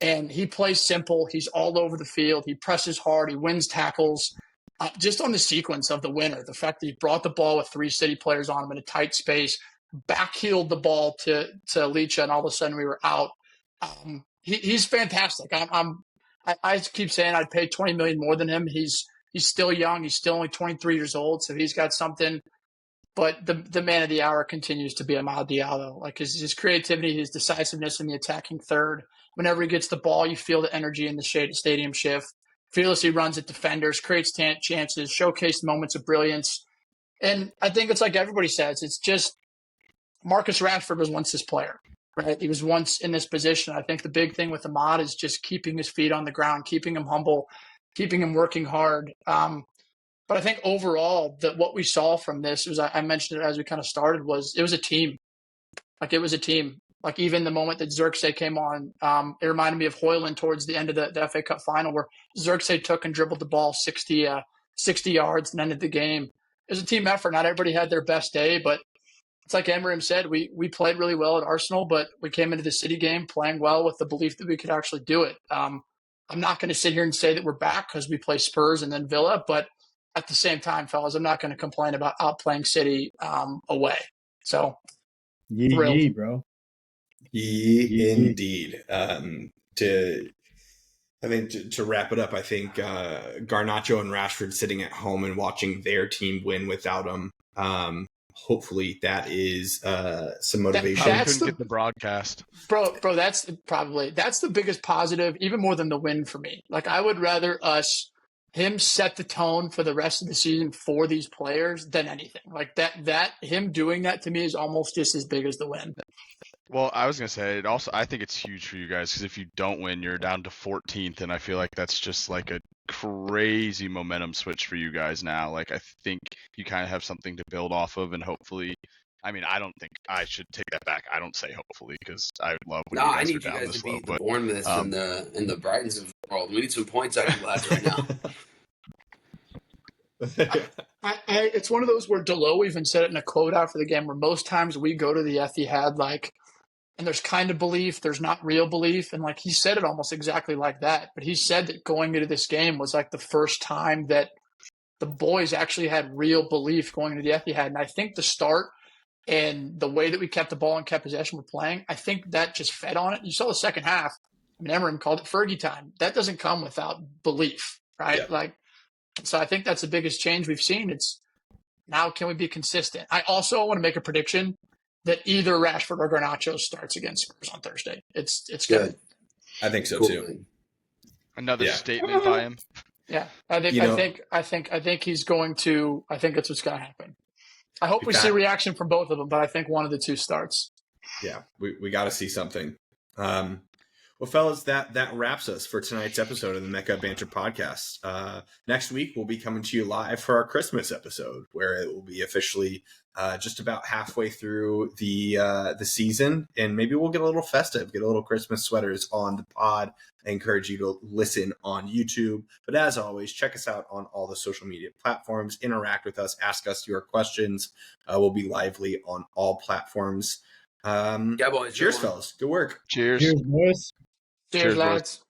And he plays simple. He's all over the field. He presses hard. He wins tackles. Just on the sequence of the winner, the fact that he brought the ball with 3 City players on him in a tight space, backheeled the ball to Licha, and all of a sudden we were out. He's fantastic. I keep saying I'd pay $20 million more than him. He's still young. He's still only 23 years old, so he's got something. But the man of the hour continues to be AMAD Diallo. Like his creativity, his decisiveness in the attacking third. Whenever he gets the ball, you feel the energy in the stadium shift. Fearlessly runs at defenders, creates chances, showcased moments of brilliance. And I think it's like everybody says, it's just Marcus Rashford was once this player, right? He was once in this position. I think the big thing with AMAD is just keeping his feet on the ground, keeping him humble, keeping him working hard. But I think overall that what we saw from this was, I mentioned it as we kind of started, it was a team. Like it was a team. Like even the moment that Xerxes came on, it reminded me of Hoyland towards the end of the FA Cup final where Xerxes took and dribbled the ball 60 yards and ended the game. It was a team effort. Not everybody had their best day, but it's like Emrim said, we played really well at Arsenal, but we came into the City game playing well with the belief that we could actually do it. I'm not going to sit here and say that we're back because we play Spurs and then Villa, but at the same time, fellas, I'm not going to complain about outplaying City away. So, Yee, bro. Indeed. To wrap it up, I think Garnacho and Rashford sitting at home and watching their team win without him. Hopefully that is some motivation. Couldn't get the broadcast, bro. That's the biggest positive, even more than the win for me. Like I would rather him set the tone for the rest of the season for these players than anything. Like that him doing that to me is almost just as big as the win. Well, I was going to say, I think it's huge for you guys because if you don't win, you're down to 14th, and I feel like that's just like a crazy momentum switch for you guys now. Like, I think you kind of have something to build off of, and hopefully, I mean, I don't think I should take that back. I don't say hopefully because I would love when you guys I need are down you guys this to low. beat the Bournemouths and the Brightons of the world. We need some points out of you lads right now. It's one of those where Delo even said it in a quote after the game where most times we go to the Etihad and there's kind of belief, there's not real belief. And like he said it almost exactly like that. But he said that going into this game was like the first time that the boys actually had real belief going into the Etihad. And I think the start and the way that we kept the ball and kept possession we're playing, I think that just fed on it. You saw the second half. I mean, Eminem called it Fergie time. That doesn't come without belief, right? Yeah. So I think that's the biggest change we've seen. It's now can we be consistent? I also want to make a prediction that either Rashford or Garnacho starts against Spurs on Thursday. It's good. I think so too. Another statement by him. Yeah, I think he's going to. I think that's what's going to happen. I hope we see a reaction from both of them, but I think one of the two starts. Yeah, we got to see something. Well, fellas, that wraps us for tonight's episode of the Mecca of Banter podcast. Next week, we'll be coming to you live for our Christmas episode, where it will be officially just about halfway through the season, and maybe we'll get a little festive, get a little Christmas sweaters on the pod. I encourage you to listen on YouTube. But as always, check us out on all the social media platforms. Interact with us. Ask us your questions. We'll be lively on all platforms. Boys. Cheers, fellas. Good work. Cheers. Cheers, boys. Cheers, lads.